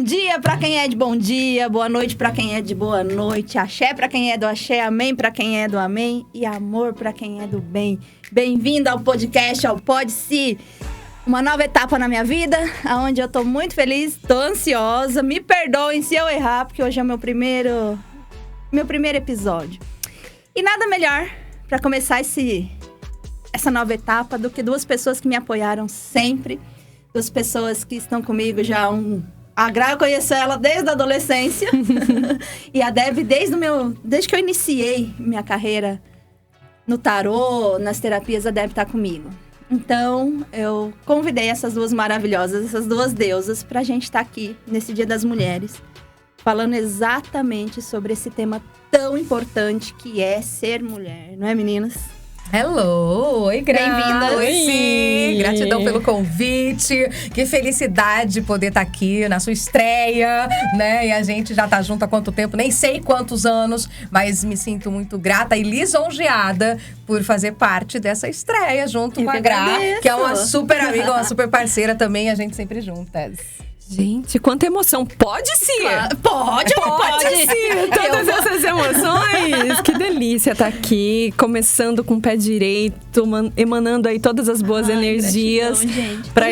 dia pra quem é de bom dia, boa noite pra quem é de boa noite, axé pra quem é do axé, amém pra quem é do amém e amor pra quem é do bem. Bem-vindo ao podcast, ao Pode Se. Uma nova etapa na minha vida, onde eu tô muito feliz, tô ansiosa. Me perdoem se eu errar, porque hoje é meu primeiro episódio. E nada melhor pra começar essa nova etapa do que duas pessoas que me apoiaram sempre. Duas pessoas que estão comigo já A Gra, eu conheço ela desde a adolescência. E a Deb, desde que eu iniciei minha carreira no tarô, nas terapias, a Deb tá comigo. Então, eu convidei essas duas maravilhosas, essas duas deusas, pra gente estar aqui, nesse Dia das Mulheres, falando exatamente sobre esse tema tão importante que é ser mulher. Não é, meninas? Hello! Oi, Gra! Bem-vindas! Oi, sim! Gratidão pelo convite. Que felicidade poder estar aqui na sua estreia, né? E a gente já tá junto há quanto tempo? Nem sei quantos anos, mas me sinto muito grata e lisonjeada por fazer parte dessa estreia junto com a Gra, que é uma super amiga, uma super parceira também, a gente sempre juntas. Gente, quanta emoção. Pode ser! Pode ser! Todas essas emoções! Que delícia estar aqui, começando com o pé direito, emanando aí todas as boas energias para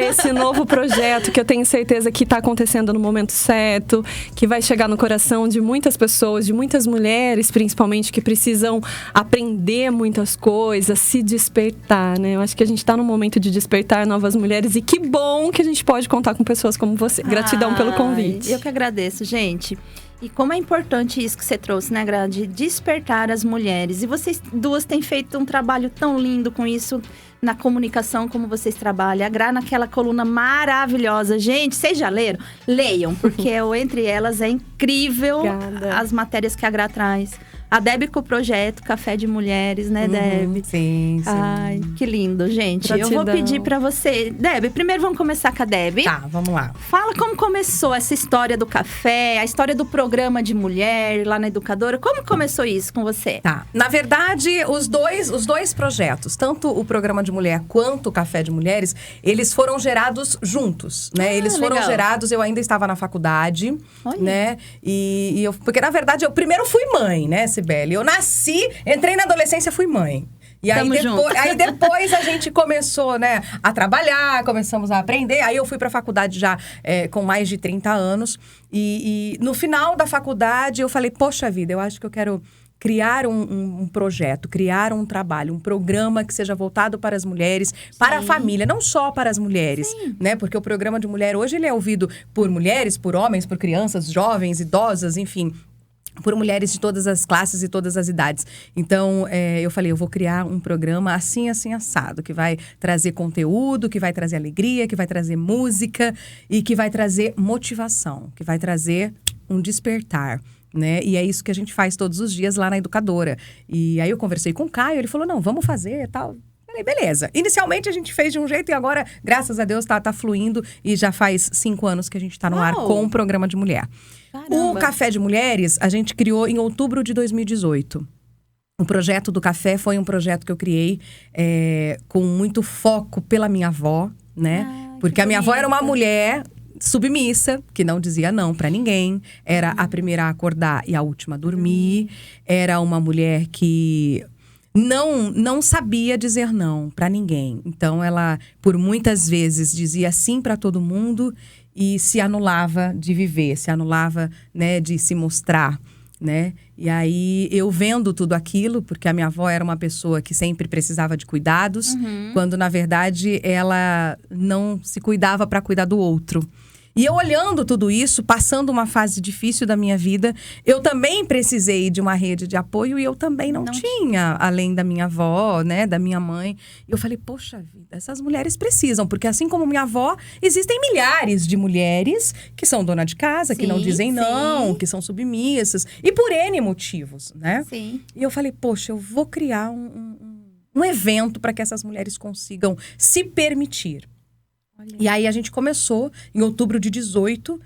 esse novo projeto que eu tenho certeza que está acontecendo no momento certo, que vai chegar no coração de muitas pessoas, de muitas mulheres, principalmente, que precisam aprender muitas coisas, se despertar, né? Eu acho que a gente está no momento de despertar novas mulheres e que bom que a gente pode contar com pessoas como você. Gratidão pelo convite. Eu que agradeço, gente. E como é importante isso que você trouxe, né, Gra? De despertar as mulheres. E vocês duas têm feito um trabalho tão lindo com isso na comunicação, como vocês trabalham. A Gra naquela coluna maravilhosa. Gente, vocês já leram? Leiam, porque Entre Elas é incrível. Obrigada. As matérias que a Gra traz. A Deb com o projeto Café de Mulheres, né, Deb? Sim. Ai, que lindo, gente. Gratidão. Eu vou pedir pra você. Deb, primeiro vamos começar com a Deb. Tá, vamos lá. Fala como começou essa história do café, a história do programa de mulher lá na Educadora. Como começou isso com você? Tá. Na verdade, os dois projetos, tanto o programa de mulher quanto o Café de Mulheres, eles foram gerados juntos, né? Eles foram gerados, eu ainda estava na faculdade, né? Porque, na verdade, eu primeiro fui mãe, né, Sibeli? Eu nasci, entrei na adolescência, fui mãe. E aí depois a gente começou, né, a trabalhar, começamos a aprender. Aí eu fui pra faculdade já com mais de 30 anos. E no final da faculdade eu falei, poxa vida, eu acho que eu quero criar um projeto, criar um trabalho, um programa que seja voltado para as mulheres, para a família, não só para as mulheres, né? Porque o programa de mulher hoje ele é ouvido por mulheres, por homens, por crianças, jovens, idosas, enfim, por mulheres de todas as classes e todas as idades. Então, eu falei, eu vou criar um programa assim, assado, que vai trazer conteúdo, que vai trazer alegria, que vai trazer música e que vai trazer motivação, que vai trazer um despertar, né? E é isso que a gente faz todos os dias lá na Educadora. E aí eu conversei com o Caio, ele falou, não, vamos fazer e tal. Falei, beleza. Inicialmente a gente fez de um jeito e agora, graças a Deus, tá fluindo. E já faz 5 anos que a gente tá no ar com o programa de mulher. Caramba. O Café de Mulheres, a gente criou em outubro de 2018. O projeto do café foi um projeto que eu criei com muito foco pela minha avó, né? Porque a minha avó era uma mulher submissa, que não dizia não pra ninguém. Era a primeira a acordar e a última a dormir. Era uma mulher que não sabia dizer não pra ninguém. Então, ela, por muitas vezes, dizia sim pra todo mundo e se anulava de viver, se anulava, né, de se mostrar, né? E aí, eu vendo tudo aquilo, porque a minha avó era uma pessoa que sempre precisava de cuidados, quando, na verdade, ela não se cuidava para cuidar do outro. E eu olhando tudo isso, passando uma fase difícil da minha vida, eu também precisei de uma rede de apoio e eu também não tinha, além da minha avó, né, da minha mãe. E eu falei, poxa vida, essas mulheres precisam, porque assim como minha avó, existem milhares de mulheres que são dona de casa, que não dizem não, que são submissas, e por N motivos, né? Sim. E eu falei, poxa, eu vou criar um evento para que essas mulheres consigam se permitir. E aí a gente começou em outubro de 18,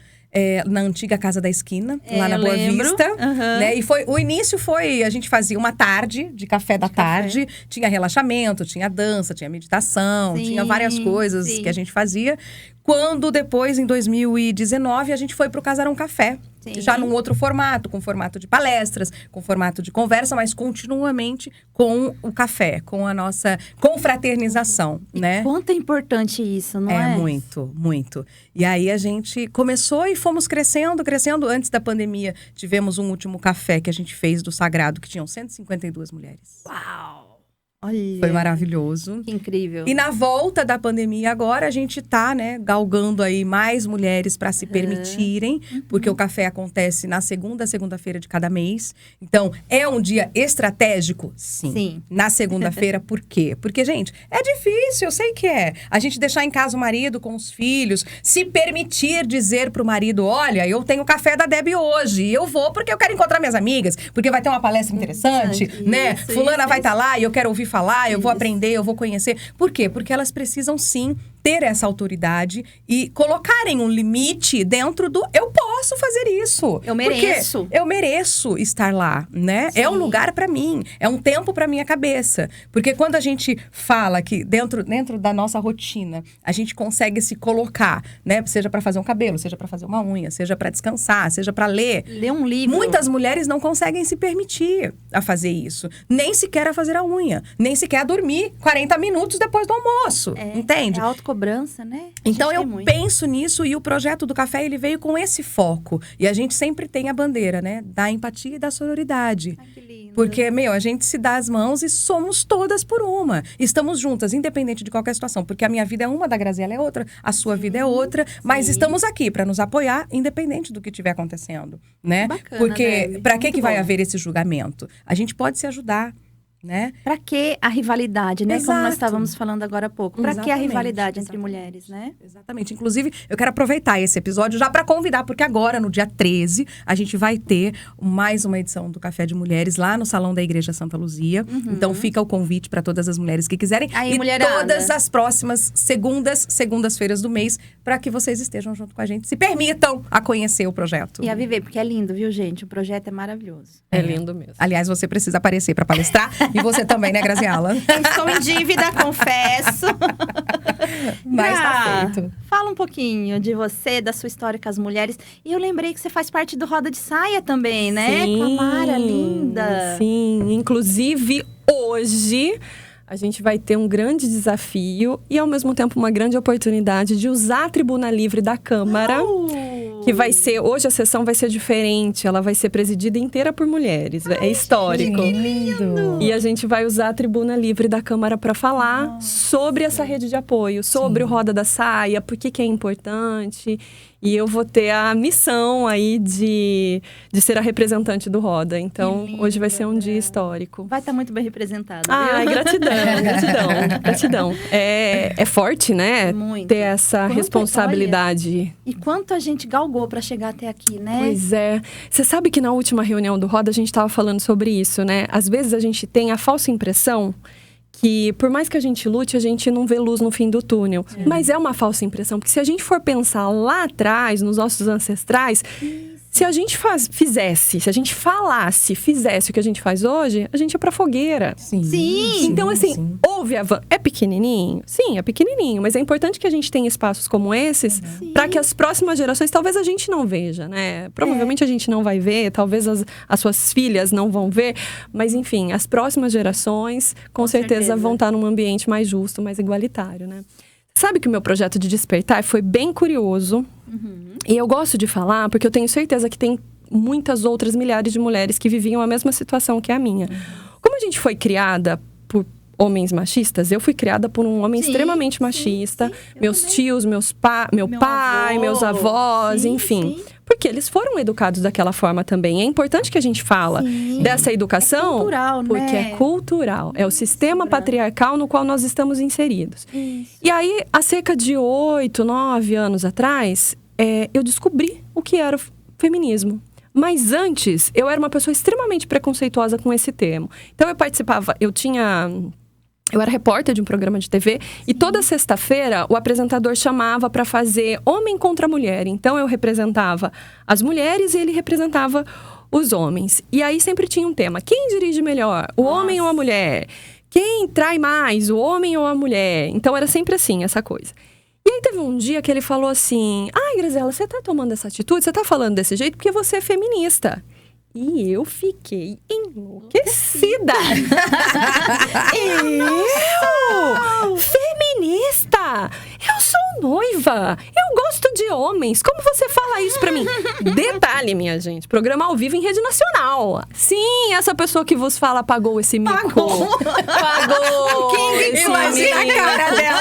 na antiga Casa da Esquina, lá na Boa Vista. Né? E o início foi, a gente fazia uma tarde, de café da tarde. Tinha relaxamento, tinha dança, tinha meditação, tinha várias coisas que a gente fazia. Quando depois, em 2019, a gente foi pro Casarão Café. Sim. Já num outro formato, com formato de palestras, com formato de conversa, mas continuamente com o café, com a nossa confraternização, né? Quanto é importante isso, não é? É, muito, muito. E aí a gente começou e fomos crescendo. Antes da pandemia, tivemos um último café que a gente fez do Sagrado, que tinham 152 mulheres. Uau! Olha, foi maravilhoso. Que incrível. E na volta da pandemia agora, a gente tá, né, galgando aí mais mulheres para se permitirem, porque o café acontece na segunda-feira de cada mês. Então, é um dia estratégico? Sim. Na segunda-feira, por quê? Porque, gente, é difícil, eu sei que é. A gente deixar em casa o marido com os filhos, se permitir dizer pro marido, olha, eu tenho o café da Debbie hoje, e eu vou porque eu quero encontrar minhas amigas, porque vai ter uma palestra interessante, né? Fulana vai estar lá e eu quero ouvir falar, eu vou aprender, eu vou conhecer. Por quê? Porque elas precisam, sim, ter essa autoridade e colocarem um limite dentro do eu posso fazer isso. Eu mereço. Porque eu mereço estar lá, né? Sim. É um lugar pra mim, é um tempo pra minha cabeça. Porque quando a gente fala que dentro da nossa rotina, a gente consegue se colocar, né? Seja pra fazer um cabelo, seja pra fazer uma unha, seja pra descansar, seja pra ler. Ler um livro. Muitas mulheres não conseguem se permitir a fazer isso. Nem sequer a fazer a unha. Nem sequer a dormir 40 minutos depois do almoço. Entende? É autocobrança, né? Então eu penso nisso e o projeto do café, ele veio com esse foco. E a gente sempre tem a bandeira, né? Da empatia e da sororidade. Ai, que lindo. Porque, a gente se dá as mãos e somos todas por uma. Estamos juntas, independente de qualquer situação. Porque a minha vida é uma, da Graziela é outra, a sua vida é outra. Mas estamos aqui para nos apoiar, independente do que estiver acontecendo, né? Bacana, porque para que bom. Vai haver esse julgamento? A gente pode se ajudar. Né? Pra que a rivalidade, né? Exato. Como nós estávamos falando agora há pouco. Pra que a rivalidade entre mulheres, né? Exatamente. Inclusive, eu quero aproveitar esse episódio já para convidar, porque agora, no dia 13, a gente vai ter mais uma edição do Café de Mulheres lá no Salão da Igreja Santa Luzia. Então, fica o convite para todas as mulheres que quiserem. Aí, e mulherada. todas as próximas segundas-feiras do mês, para que vocês estejam junto com a gente, se permitam a conhecer o projeto. E a viver, porque é lindo, viu, gente? O projeto é maravilhoso. É lindo mesmo. Aliás, você precisa aparecer para palestrar. E você também, né, Graziela? Estou em dívida, confesso. Mas tá feito. Fala um pouquinho de você, da sua história com as mulheres. E eu lembrei que você faz parte do Roda de Saia também, né? Sim, com a Mara, linda. Sim, inclusive hoje a gente vai ter um grande desafio e ao mesmo tempo uma grande oportunidade de usar a Tribuna Livre da Câmara. Que vai ser, hoje a sessão vai ser diferente, ela vai ser presidida inteira por mulheres, é histórico. Que lindo! E a gente vai usar a Tribuna Livre da Câmara para falar sobre essa rede de apoio, sobre o Roda da Saia, por que é importante. E eu vou ter a missão aí de ser a representante do Roda. Então, hoje vai ser um dia histórico. Vai estar muito bem representado, viu? Gratidão. É forte, né? Muito. Ter essa responsabilidade. E quanto a gente galgou para chegar até aqui, né? Pois é. Você sabe que na última reunião do Roda a gente estava falando sobre isso, né? Às vezes a gente tem a falsa impressão que por mais que a gente lute, a gente não vê luz no fim do túnel. Mas é uma falsa impressão, porque se a gente for pensar lá atrás, nos nossos ancestrais, se a gente fizesse o que a gente faz hoje, a gente ia pra fogueira. Sim. Então, assim, houve avanço. É pequenininho? Sim, é pequenininho. Mas é importante que a gente tenha espaços como esses para que as próximas gerações, talvez a gente não veja, né? Provavelmente a gente não vai ver, talvez as suas filhas não vão ver. Mas, enfim, as próximas gerações, com certeza, vão estar num ambiente mais justo, mais igualitário, né? Sabe que o meu projeto de Despertar foi bem curioso. E eu gosto de falar porque eu tenho certeza que tem muitas outras milhares de mulheres que viviam a mesma situação que a minha. Como a gente foi criada por homens machistas, eu fui criada por um homem extremamente machista. Meus tios, meu pai, meus avós, enfim. Porque eles foram educados daquela forma também. É importante que a gente fala dessa educação. É cultural, porque né? é cultural. É o sistema patriarcal no qual nós estamos inseridos. E aí, há cerca de 8, 9 anos atrás, eu descobri o que era o feminismo. Mas antes, eu era uma pessoa extremamente preconceituosa com esse termo. Então, eu era repórter de um programa de TV e toda sexta-feira o apresentador chamava para fazer homem contra mulher. Então, eu representava as mulheres e ele representava os homens. E aí sempre tinha um tema. Quem dirige melhor? O homem ou a mulher? Quem trai mais? O homem ou a mulher? Então, era sempre assim, essa coisa. E aí teve um dia que ele falou assim, ai, Graziela, você tá tomando essa atitude, você tá falando desse jeito porque você é feminista. E eu fiquei enlouquecida. Eu? Feminista? Eu sou noiva. Eu gosto de homens. Como você fala isso pra mim? Detalhe, minha gente. Programa ao vivo em rede nacional. Sim, essa pessoa que vos fala pagou esse mico. Pagou. Quem imagina a cara dela?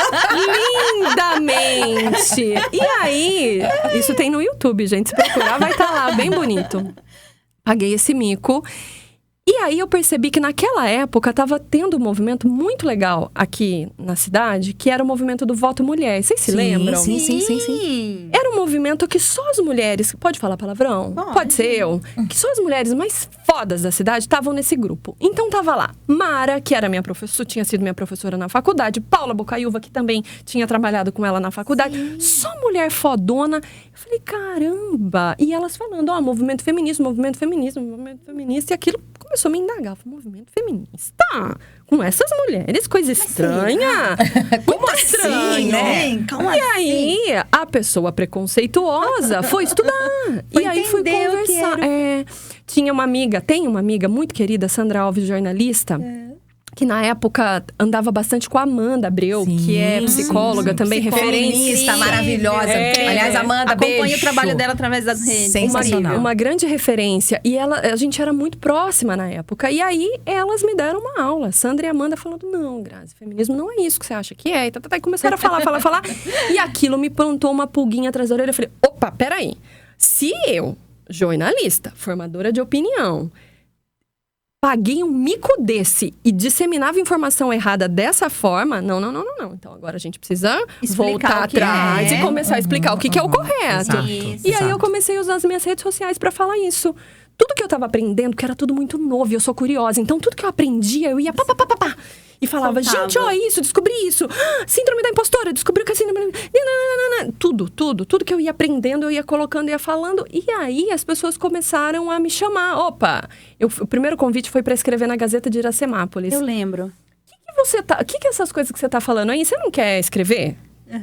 Lindamente. E aí, isso tem no YouTube, gente. Se procurar, vai estar lá, bem bonito. Paguei esse mico. E aí eu percebi que naquela época estava tendo um movimento muito legal aqui na cidade, que era o movimento do voto mulher. Vocês se lembram? Sim. Era um movimento que só as mulheres... Pode falar palavrão? Pode ser eu. Que só as mulheres mais fodas da cidade estavam nesse grupo. Então tava lá Mara, que era minha professora, tinha sido minha professora na faculdade. Paula Bocaiúva, que também tinha trabalhado com ela na faculdade. Sim. Só mulher fodona. Eu falei, caramba! E elas falando, movimento feminista, movimento feminista, movimento feminista. E aquilo começou a me indagar. Movimento feminista? Com essas mulheres, coisa estranha. Como assim, né? E aí, a pessoa preconceituosa foi estudar. E aí fui conversar. Tinha uma amiga, tem uma amiga muito querida, Sandra Alves, jornalista, que na época andava bastante com a Amanda Abreu, que é psicóloga também, referência. Maravilhosa. Aliás, Amanda, beijo. Acompanha o trabalho dela através das redes. Sensacional. Uma grande referência. E a gente era muito próxima na época. E aí, elas me deram uma aula. Sandra e Amanda falando, não, Grazi, feminismo não é isso que você acha que é. E começaram a falar. E aquilo me plantou uma pulguinha atrás da orelha. Eu falei, opa, peraí. Se eu, jornalista, formadora de opinião, paguei um mico desse e disseminava informação errada dessa forma, não. Então, agora a gente precisa voltar atrás e começar a explicar o que é o correto. E aí eu comecei a usar as minhas redes sociais para falar isso. Tudo que eu tava aprendendo, que era tudo muito novo, e eu sou curiosa. Então, tudo que eu aprendia, eu ia pá. E falava, gente, isso, descobri isso. Síndrome da impostora, descobri que a síndrome... Tudo que eu ia aprendendo, eu ia colocando, ia falando. E aí, as pessoas começaram a me chamar. Opa! O primeiro convite foi para escrever na Gazeta de Iracemápolis. Eu lembro. O que essas coisas que você tá falando aí? Você não quer escrever?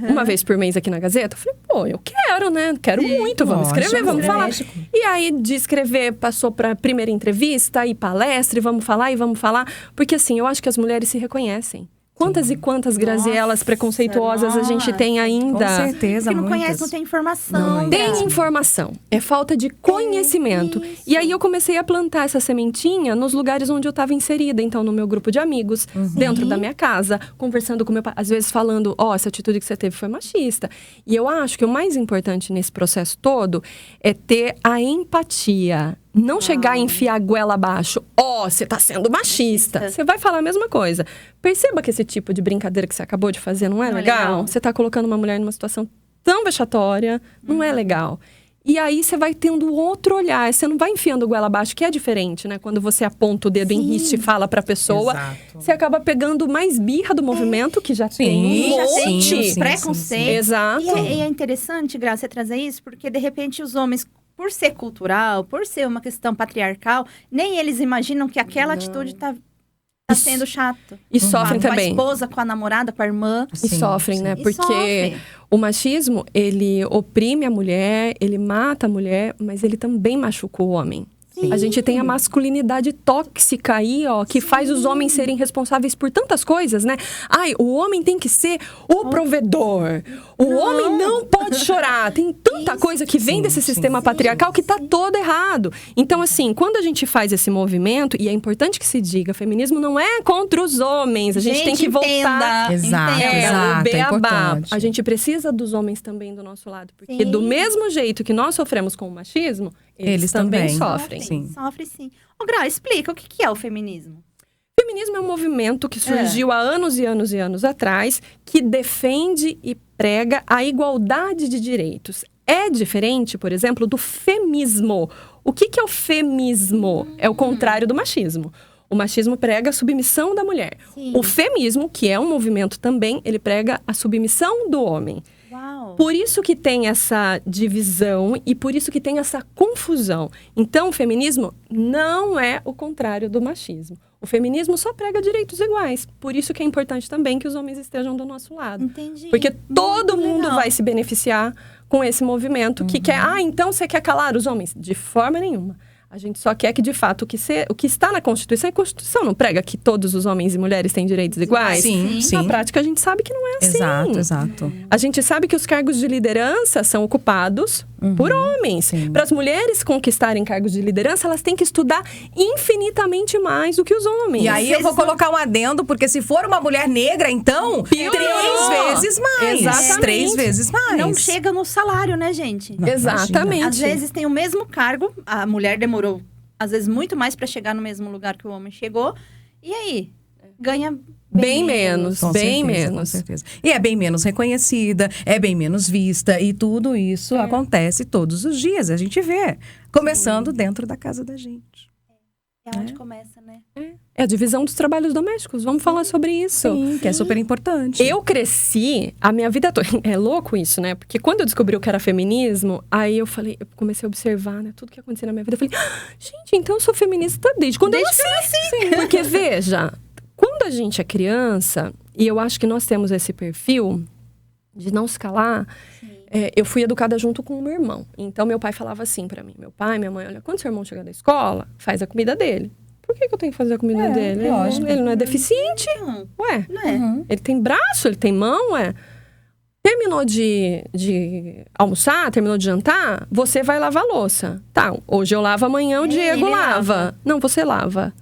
Uma vez por mês aqui na Gazeta? Eu falei, eu quero, né? Quero muito, vamos escrever, vamos falar. E aí, de escrever, passou pra primeira entrevista e palestra, e vamos falar. Porque assim, eu acho que as mulheres se reconhecem. Quantas e quantas Grazielas preconceituosas a gente tem ainda? Com certeza, porque não conhece, não tem informação. Tem informação. É falta de conhecimento. E aí eu comecei a plantar essa sementinha nos lugares onde eu estava inserida. Então, no meu grupo de amigos, dentro da minha casa, conversando com meu pai. Às vezes falando, essa atitude que você teve foi machista. E eu acho que o mais importante nesse processo todo é ter a empatia. Não chegar e enfiar a goela abaixo. Você tá sendo machista. Você vai falar a mesma coisa. Perceba que esse tipo de brincadeira que você acabou de fazer não é legal. Você tá colocando uma mulher numa situação tão vexatória. Não é legal. E aí você vai tendo outro olhar. Você não vai enfiando goela abaixo, que é diferente, né? Quando você aponta o dedo em riste e fala pra pessoa. Você acaba pegando mais birra do movimento, que já tem um monte. Preconceito. Exato. E é interessante, Graça, você trazer isso, porque de repente os homens, por ser cultural, por ser uma questão patriarcal, nem eles imaginam que aquela atitude tá sendo chato. E sofrem também. Com a esposa, com a namorada, com a irmã. E sofrem, né? Porque o machismo, ele oprime a mulher, ele mata a mulher, mas ele também machuca o homem. A gente tem a masculinidade tóxica aí, que faz os homens serem responsáveis por tantas coisas, né? O homem tem que ser o provedor. O homem não pode chorar. Tem tanta coisa que vem desse sistema patriarcal que tá todo errado. Então, assim, quando a gente faz esse movimento, e é importante que se diga, feminismo não é contra os homens. A gente tem que voltar. Exato, o beabá. A gente precisa dos homens também do nosso lado. Porque do mesmo jeito que nós sofremos com o machismo, eles também sofrem. Sofre sim. Grau, explica, o que é o feminismo? O feminismo é um movimento que surgiu há anos e anos e anos atrás, que defende e prega a igualdade de direitos. É diferente, por exemplo, do femismo. O que é o femismo? É o contrário do machismo. O machismo prega a submissão da mulher. O feminismo, que é um movimento também, ele prega a submissão do homem. Uau. Por isso que tem essa divisão e por isso que tem essa confusão. Então, o feminismo não é o contrário do machismo. O feminismo só prega direitos iguais. Por isso que é importante também que os homens estejam do nosso lado. Entendi. Porque todo mundo legal. vai se beneficiar com esse movimento que quer... então você quer calar os homens? De forma nenhuma. A gente só quer que, de fato, o que está na Constituição... A Constituição não prega que todos os homens e mulheres têm direitos iguais? Sim. Na prática, a gente sabe que não é assim. Exato. A gente sabe que os cargos de liderança são ocupados por homens. Para as mulheres conquistarem cargos de liderança, elas têm que estudar infinitamente mais do que os homens. E aí eu vou colocar um adendo, porque se for uma mulher negra, então, Piorou. 3 vezes mais. Exatamente. 3 vezes mais. Não chega no salário, né, gente? Não, Exatamente. Às vezes tem o mesmo cargo, a mulher demorou, às vezes, muito mais para chegar no mesmo lugar que o homem chegou. E aí? Ganha Bem menos, Com bem certeza, menos. Com certeza. E é bem menos reconhecida, é bem menos vista. E tudo isso acontece todos os dias. A gente vê. Começando dentro da casa da gente. É onde começa, né? É a divisão dos trabalhos domésticos. Vamos falar sobre isso. Sim, que é super importante. Eu cresci a minha vida toda. É louco isso, né? Porque quando eu descobri o que era feminismo, aí eu comecei a observar, né, tudo que acontecia na minha vida. Eu falei, gente, então eu sou feminista desde quando eu nasci. Sim. Porque, veja, quando a gente é criança, e eu acho que nós temos esse perfil de não se calar, eu fui educada junto com o meu irmão. Então, meu pai falava assim pra mim, meu pai, minha mãe, olha, quando seu irmão chegar da escola, faz a comida dele. Por que eu tenho que fazer a comida dele? Lógico. Ele não é deficiente? Não, Ué, não é. ele tem braço, ele tem mão, Terminou de almoçar, terminou de jantar, você vai lavar a louça. Tá, hoje eu lavo, amanhã o Diego ele lava. Não, você lava.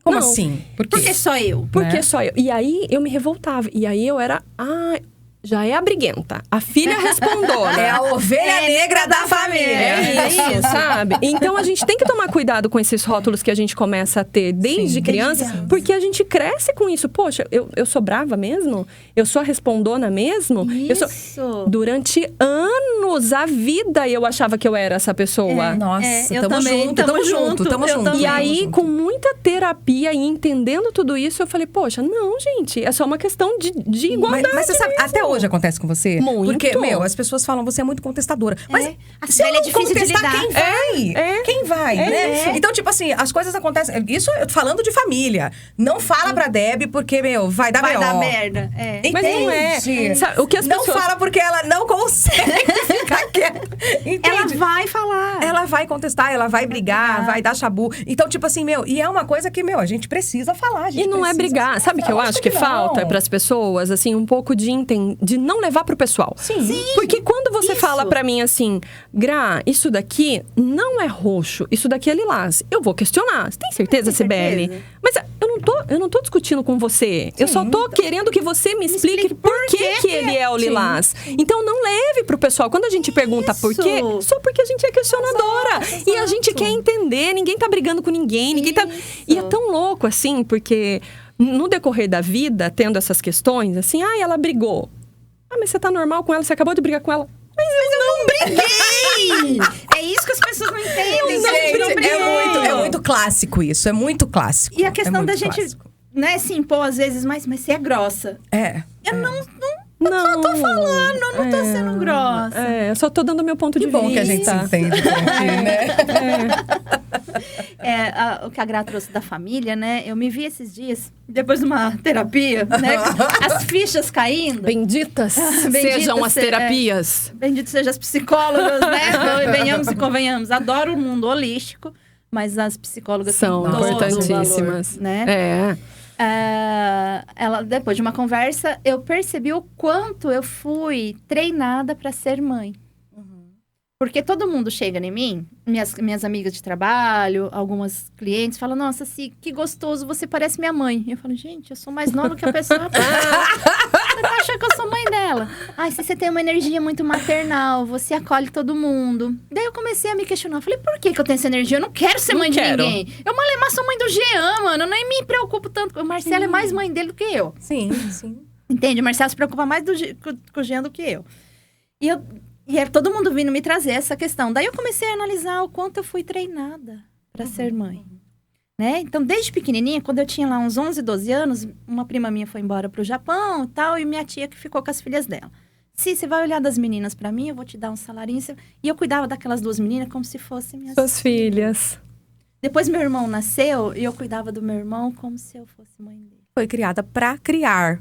Como Não. assim? Por que só eu? Por que Né? só eu? E aí eu me revoltava. E aí eu era... já é a briguenta. A filha respondona. É a ovelha negra da família. É isso, sabe? Então a gente tem que tomar cuidado com esses rótulos que a gente começa a ter desde criança, porque a gente cresce com isso. Poxa, eu sou brava mesmo? Eu sou a respondona mesmo? Isso. Durante anos, a vida, eu achava que eu era essa pessoa. Nossa, eu tamo também, junto, tamo junto. eu também. E aí, com muita terapia e entendendo tudo isso, eu falei, poxa, não, gente, é só uma questão de igualdade. Mas você sabe, até hoje acontece com você? Muito. Porque, as pessoas falam, você é muito contestadora. Mas A se eu velha é não difícil de contestar, lidar. quem vai? Quem vai, né? Então, tipo assim, as coisas acontecem... Isso eu tô falando de família. Não fala pra Deb, porque, vai dar Vai B.O. dar merda. Mas não é. Entende? Sabe, o que as Não pessoas... fala porque ela não consegue ficar quieta. Entende? Ela vai falar. Ela vai contestar, ela vai brigar, vai dar chabu. Então, tipo assim, e é uma coisa que, a gente precisa falar. A gente E não é precisa brigar. se Sabe o que eu mostrar. acho que não. falta para as pessoas? Assim, um pouco de não levar pro pessoal. Sim. Porque quando você Isso. fala pra mim assim, Gra, isso daqui não é roxo, isso daqui é lilás. Eu vou questionar. Você tem certeza, Tem Cibele? certeza. Mas eu não tô discutindo com você. Eu só tô querendo que você me explique por que ele é o lilás. Então não leve pro pessoal. Quando a gente pergunta por quê, Isso. só porque a gente é questionadora. Exato. E a gente quer entender. Ninguém tá brigando com ninguém. Ninguém tá... E é tão louco assim, porque no decorrer da vida, tendo essas questões, assim, ela brigou. Mas você tá normal com ela, você acabou de brigar com ela. Mas eu não briguei! É isso que as pessoas não entendem. Gente, é muito clássico isso. É muito clássico. E a questão é da muito gente, clássico. né, se impor às vezes mais, mas você é grossa. Eu Não, só tô falando, eu não tô sendo grossa. Eu só tô dando meu ponto de Que vista. bom que a gente se entende por aqui, né? O que a Gra trouxe da família, né? Eu me vi esses dias, depois de uma terapia, né? As fichas caindo. Benditas sejam as terapias. Benditos sejam as psicólogas, né? Venhamos e convenhamos. Adoro o mundo holístico, mas as psicólogas São têm todo o importantíssimas. valor, né? Ela, depois de uma conversa, eu percebi o quanto eu fui treinada para ser mãe. Porque todo mundo chega em mim, minhas amigas de trabalho, algumas clientes, falam, nossa, Ci, que gostoso, você parece minha mãe. E eu falo, gente, eu sou mais nova que a pessoa. Você tá achando que eu sou mãe dela? Ai, se você tem uma energia muito maternal, você acolhe todo mundo. Daí eu comecei a me questionar, eu falei, por que eu tenho essa energia? Eu não quero ser mãe de ninguém. Eu, Malemar, sou mãe do Jean, mano, eu nem me preocupo tanto. O Marcelo é mais mãe dele do que eu. Sim. Entende? O Marcelo se preocupa mais com o Jean do que eu. E era todo mundo vindo me trazer essa questão. Daí eu comecei a analisar o quanto eu fui treinada para ser mãe. Né? Então, desde pequenininha, quando eu tinha lá uns 11, 12 anos, uma prima minha foi embora pro Japão e tal, e minha tia que ficou com as filhas dela. Se você vai olhar das meninas pra mim, eu vou te dar um salarinho. E eu cuidava daquelas 2 meninas como se fossem minhas Suas filhas. Depois meu irmão nasceu e eu cuidava do meu irmão como se eu fosse mãe dele. Foi criada pra criar,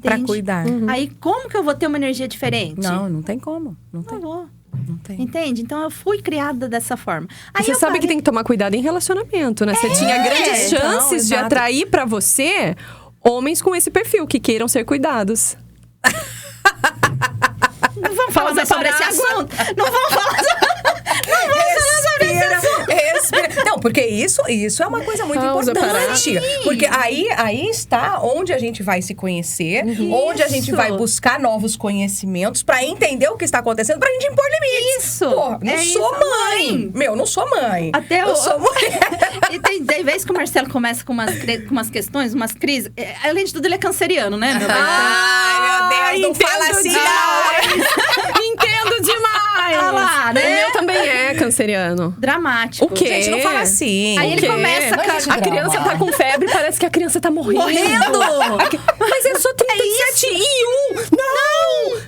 pra cuidar. Aí como que eu vou ter uma energia diferente? Não tem como. Não vou. Não tem. Entende? Então eu fui criada dessa forma. Aí Você sabe que tem que tomar cuidado em relacionamento, né? Você tinha grandes chances de atrair pra você homens com esse perfil, que queiram ser cuidados. Não vamos falar mais sobre esse assunto. Não vamos falar sobre esse assunto. Respira. Não, porque isso é uma coisa muito importante. Porque aí está onde a gente vai se conhecer, onde a gente vai buscar novos conhecimentos pra entender o que está acontecendo, pra gente impor limites. Isso. Pô, não sou mãe. Meu, não sou mãe. Até eu sou mulher. E tem vezes que o Marcelo começa com umas questões, umas crises. Além de tudo, ele é canceriano, né, meu Marcelo? Ai, meu Deus, não fala assim, não. Entendo demais! Olha lá, né? O meu também é canceriano. Dramático. O quê? Gente, não fala assim. Aí ele começa a criança tá com febre, parece que a criança tá morrendo. Mas é só 37 e 1! Não!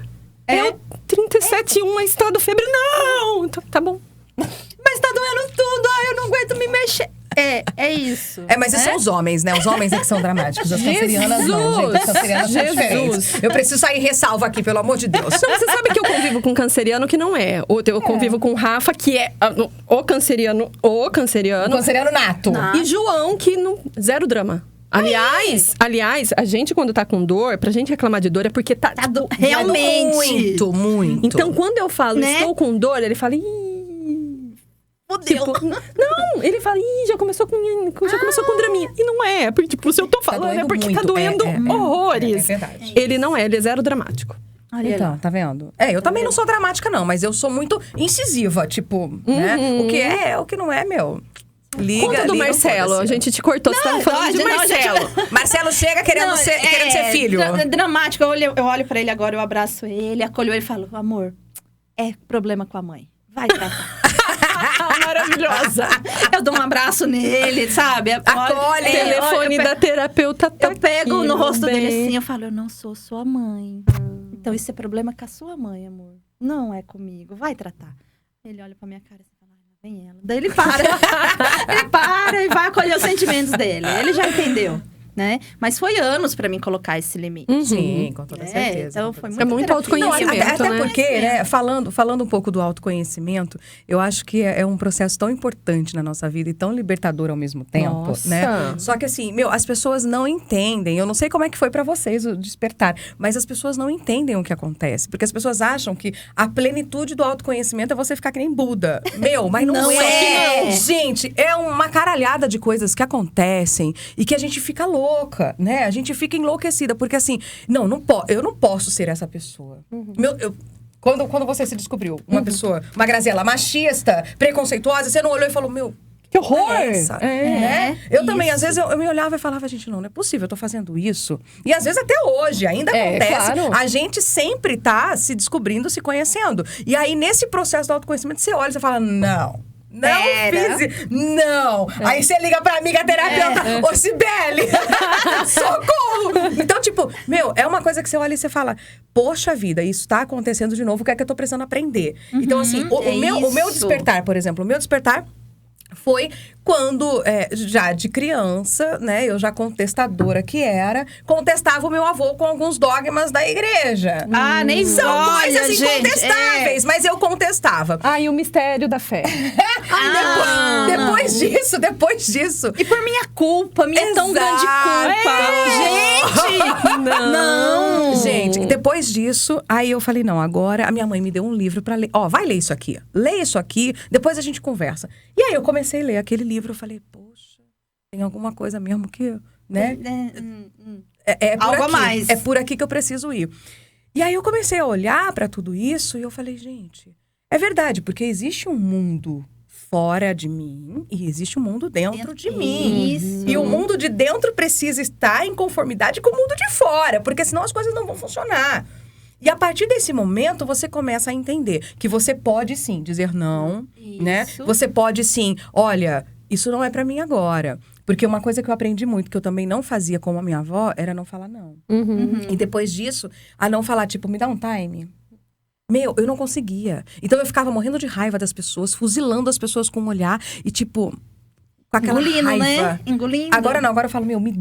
É 37 e 1, é estado febre. Não! Tá bom. Mas tá doendo tudo. Ai, eu não aguento me mexer. É isso. Mas esses são os homens, né? Os homens é que são dramáticos. As cancerianas não, gente. As cancerianas são diferentes. Eu preciso sair ressalva aqui, pelo amor de Deus. Não, você sabe que eu convivo com canceriano que não é. Eu convivo com o Rafa, que é o canceriano. O canceriano nato. E João, que não... Zero drama. Aliás, a gente quando tá com dor, pra gente reclamar de dor é porque tá realmente. Muito. Então, quando eu falo, estou com dor, ele fala... Tipo, não, ele fala, já começou com draminha. E não é, porque tipo, se eu tô falando é porque tá doendo horrores. É verdade. Ele não é, ele é zero dramático. Então, tá vendo? Eu também não sou dramática, não, mas eu sou muito incisiva, tipo, né? O que é, o que não é, meu. Conta do Marcelo, a gente te cortou, você tava falando de Marcelo. Marcelo chega querendo ser filho. Dramático, eu olho pra ele agora, eu abraço ele, acolho ele e falo, amor, é problema com a mãe. Vai tratar. Maravilhosa. Eu dou um abraço nele, sabe? Acolhe. Telefone da terapeuta tá eu pego no rosto dele assim, eu falo, eu não sou sua mãe. Então isso é problema com a sua mãe, amor. Não é comigo, vai tratar. Ele olha pra minha cara e fala, vem ela. Daí ele para. Ele para e vai acolher os sentimentos dele. Ele já entendeu. Né? Mas foi anos pra mim colocar esse limite. Sim, com toda certeza. Então foi muito autoconhecimento, até porque, né, falando um pouco do autoconhecimento, eu acho que é um processo tão importante na nossa vida e tão libertador ao mesmo tempo, né? Só que assim, as pessoas não entendem. Eu não sei como é que foi pra vocês o despertar, mas as pessoas não entendem o que acontece. Porque as pessoas acham que a plenitude do autoconhecimento é você ficar que nem Buda. Mas não é. Gente, é uma caralhada de coisas que acontecem e que a gente fica louca, né? A gente fica enlouquecida, porque assim, eu não posso ser essa pessoa. Quando você se descobriu uma pessoa, uma Graziela machista, preconceituosa, você não olhou e falou, que horror! Né? Eu também, às vezes, eu me olhava e falava, gente, não é possível, eu tô fazendo isso. E às vezes até hoje, ainda acontece. Claro. A gente sempre tá se descobrindo, se conhecendo. E aí, nesse processo do autoconhecimento, você olha e você fala, não fiz. Não! Aí você liga pra amiga terapeuta, ô Cibele! Socorro! Então, tipo, é uma coisa que você olha e você fala, poxa vida, isso tá acontecendo de novo, o que é que eu tô precisando aprender? Então, assim, o meu despertar, por exemplo, foi quando, já de criança, né, eu já contestadora que era, contestava o meu avô com alguns dogmas da igreja. Nem são coisas incontestáveis, mas eu contestava. E o mistério da fé. Depois disso. E por minha culpa, minha tão grande culpa. Gente! Não! Gente, depois disso, aí eu falei, não, agora a minha mãe me deu um livro pra ler. Vai ler isso aqui. Lê isso aqui, depois a gente conversa. E aí eu comecei a ler aquele livro, eu falei, poxa, tem alguma coisa mesmo que, né? É por algo aqui, a mais. É por aqui que eu preciso ir. E aí eu comecei a olhar pra tudo isso e eu falei, gente, é verdade, porque existe um mundo fora de mim e existe um mundo dentro de mim. Isso. E o mundo de dentro precisa estar em conformidade com o mundo de fora, porque senão as coisas não vão funcionar. E a partir desse momento, você começa a entender que você pode sim dizer não, né? Você pode sim, olha, isso não é pra mim agora. Porque uma coisa que eu aprendi muito, que eu também não fazia como a minha avó, era não falar não. E depois disso, a não falar, tipo, me dá um time. Meu, eu não conseguia. Então eu ficava morrendo de raiva das pessoas, fuzilando as pessoas com um olhar e tipo... Com aquela engolindo, raiva. né? Engolindo. Agora não, agora eu falo, me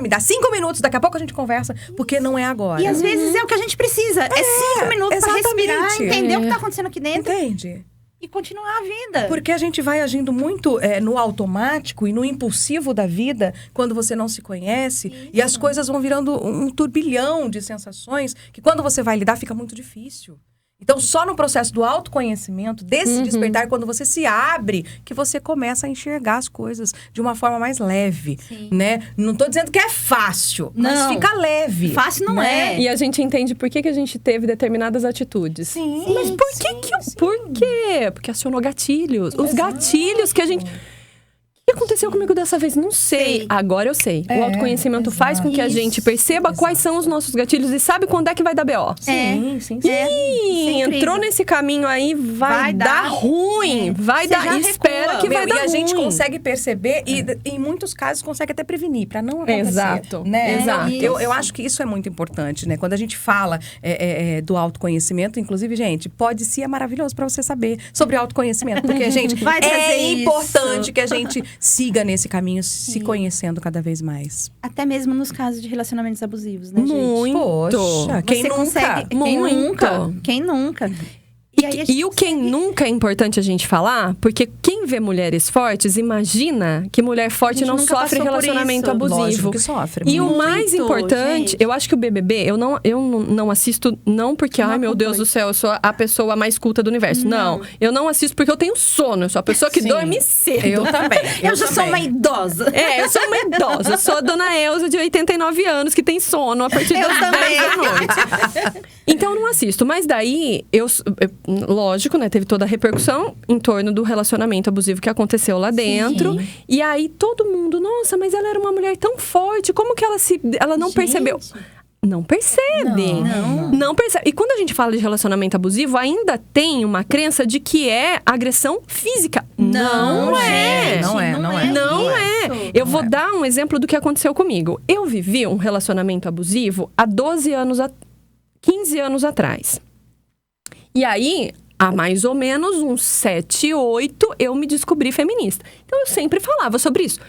dá 5 minutos, daqui a pouco a gente conversa, porque não é agora. E às vezes é o que a gente precisa. É 5 minutos pra respirar, entender o que tá acontecendo aqui dentro. Entende? E continuar a vida. Porque a gente vai agindo muito no automático e no impulsivo da vida, quando você não se conhece. Isso. E as coisas vão virando um turbilhão de sensações, que quando você vai lidar, fica muito difícil. Então, só no processo do autoconhecimento, desse despertar, quando você se abre, que você começa a enxergar as coisas de uma forma mais leve, né? Não tô dizendo que é fácil, mas fica leve. Fácil não é. E a gente entende por que a gente teve determinadas atitudes. Sim. Mas por quê? Porque acionou gatilhos. Os gatilhos que a gente... O que aconteceu comigo dessa vez? Não sei. Agora eu sei. O autoconhecimento faz com que a gente perceba quais são os nossos gatilhos e sabe quando é que vai dar BO. Sim. Entrou nesse caminho aí, vai dar ruim. Vai dar. Espera que vai dar ruim. E a gente consegue perceber e, em muitos casos, consegue até prevenir, pra não acontecer. Exato. Né? Exato. Eu acho que isso é muito importante, né? Quando a gente fala do autoconhecimento, inclusive, gente, pode ser maravilhoso pra você saber sobre autoconhecimento. Porque, gente, é importante que a gente siga nesse caminho, se conhecendo cada vez mais. Até mesmo nos casos de relacionamentos abusivos, né, gente? Muito. Poxa, quem nunca? Quem nunca? E o quem nunca é importante a gente falar, porque quem vê mulheres fortes, imagina que mulher forte não sofre relacionamento abusivo. Lógico que sofre. E o mais importante, eu acho que o BBB, eu não assisto, não porque, ai meu Deus do céu, eu sou a pessoa mais culta do universo. Não, eu não assisto porque eu tenho sono, eu sou a pessoa que dorme cedo. Eu também. Eu já sou uma idosa. Eu sou uma idosa. Eu sou a dona Elza, de 89 anos, que tem sono a partir das 10 da noite. Então, eu não assisto. Mas daí, lógico, né? Teve toda a repercussão em torno do relacionamento abusivo que aconteceu lá dentro. Sim. E aí, todo mundo... Nossa, mas ela era uma mulher tão forte. Como que ela não percebeu? Não percebe. Não percebe. E quando a gente fala de relacionamento abusivo, ainda tem uma crença de que é agressão física. Não é. Eu vou dar um exemplo do que aconteceu comigo. Eu vivi um relacionamento abusivo há 15 anos atrás. E aí, há mais ou menos uns 7, 8, eu me descobri feminista. Então, eu sempre falava sobre isso.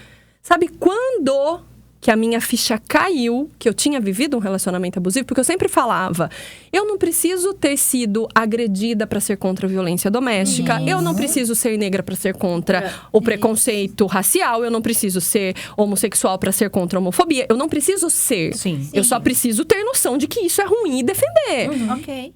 Sabe quando que a minha ficha caiu, que eu tinha vivido um relacionamento abusivo? Porque eu sempre falava, eu não preciso ter sido agredida para ser contra a violência doméstica, eu não preciso ser negra para ser contra o preconceito racial, eu não preciso ser homossexual para ser contra a homofobia, eu não preciso ser. Eu só preciso ter noção de que isso é ruim e defender.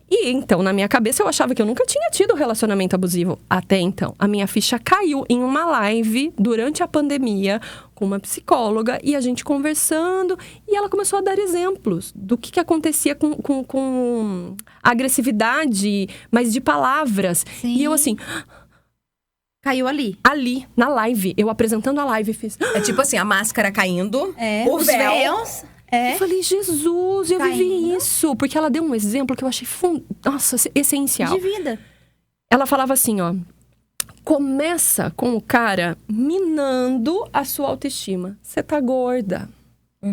E então, na minha cabeça, eu achava que eu nunca tinha tido um relacionamento abusivo até então. A minha ficha caiu em uma live durante a pandemia, com uma psicóloga, e a gente conversando, e ela começou a dar exemplos do que acontecia com a agressividade, mas de palavras. E eu assim... Caiu ali. Ali, na live. Eu apresentando a live, fiz... É tipo assim, a máscara caindo, o véu... Eu falei, Jesus, eu vivi isso. Porque ela deu um exemplo que eu achei, essencial. De vida. Ela falava assim, ó... Começa com o cara minando a sua autoestima. Você tá gorda.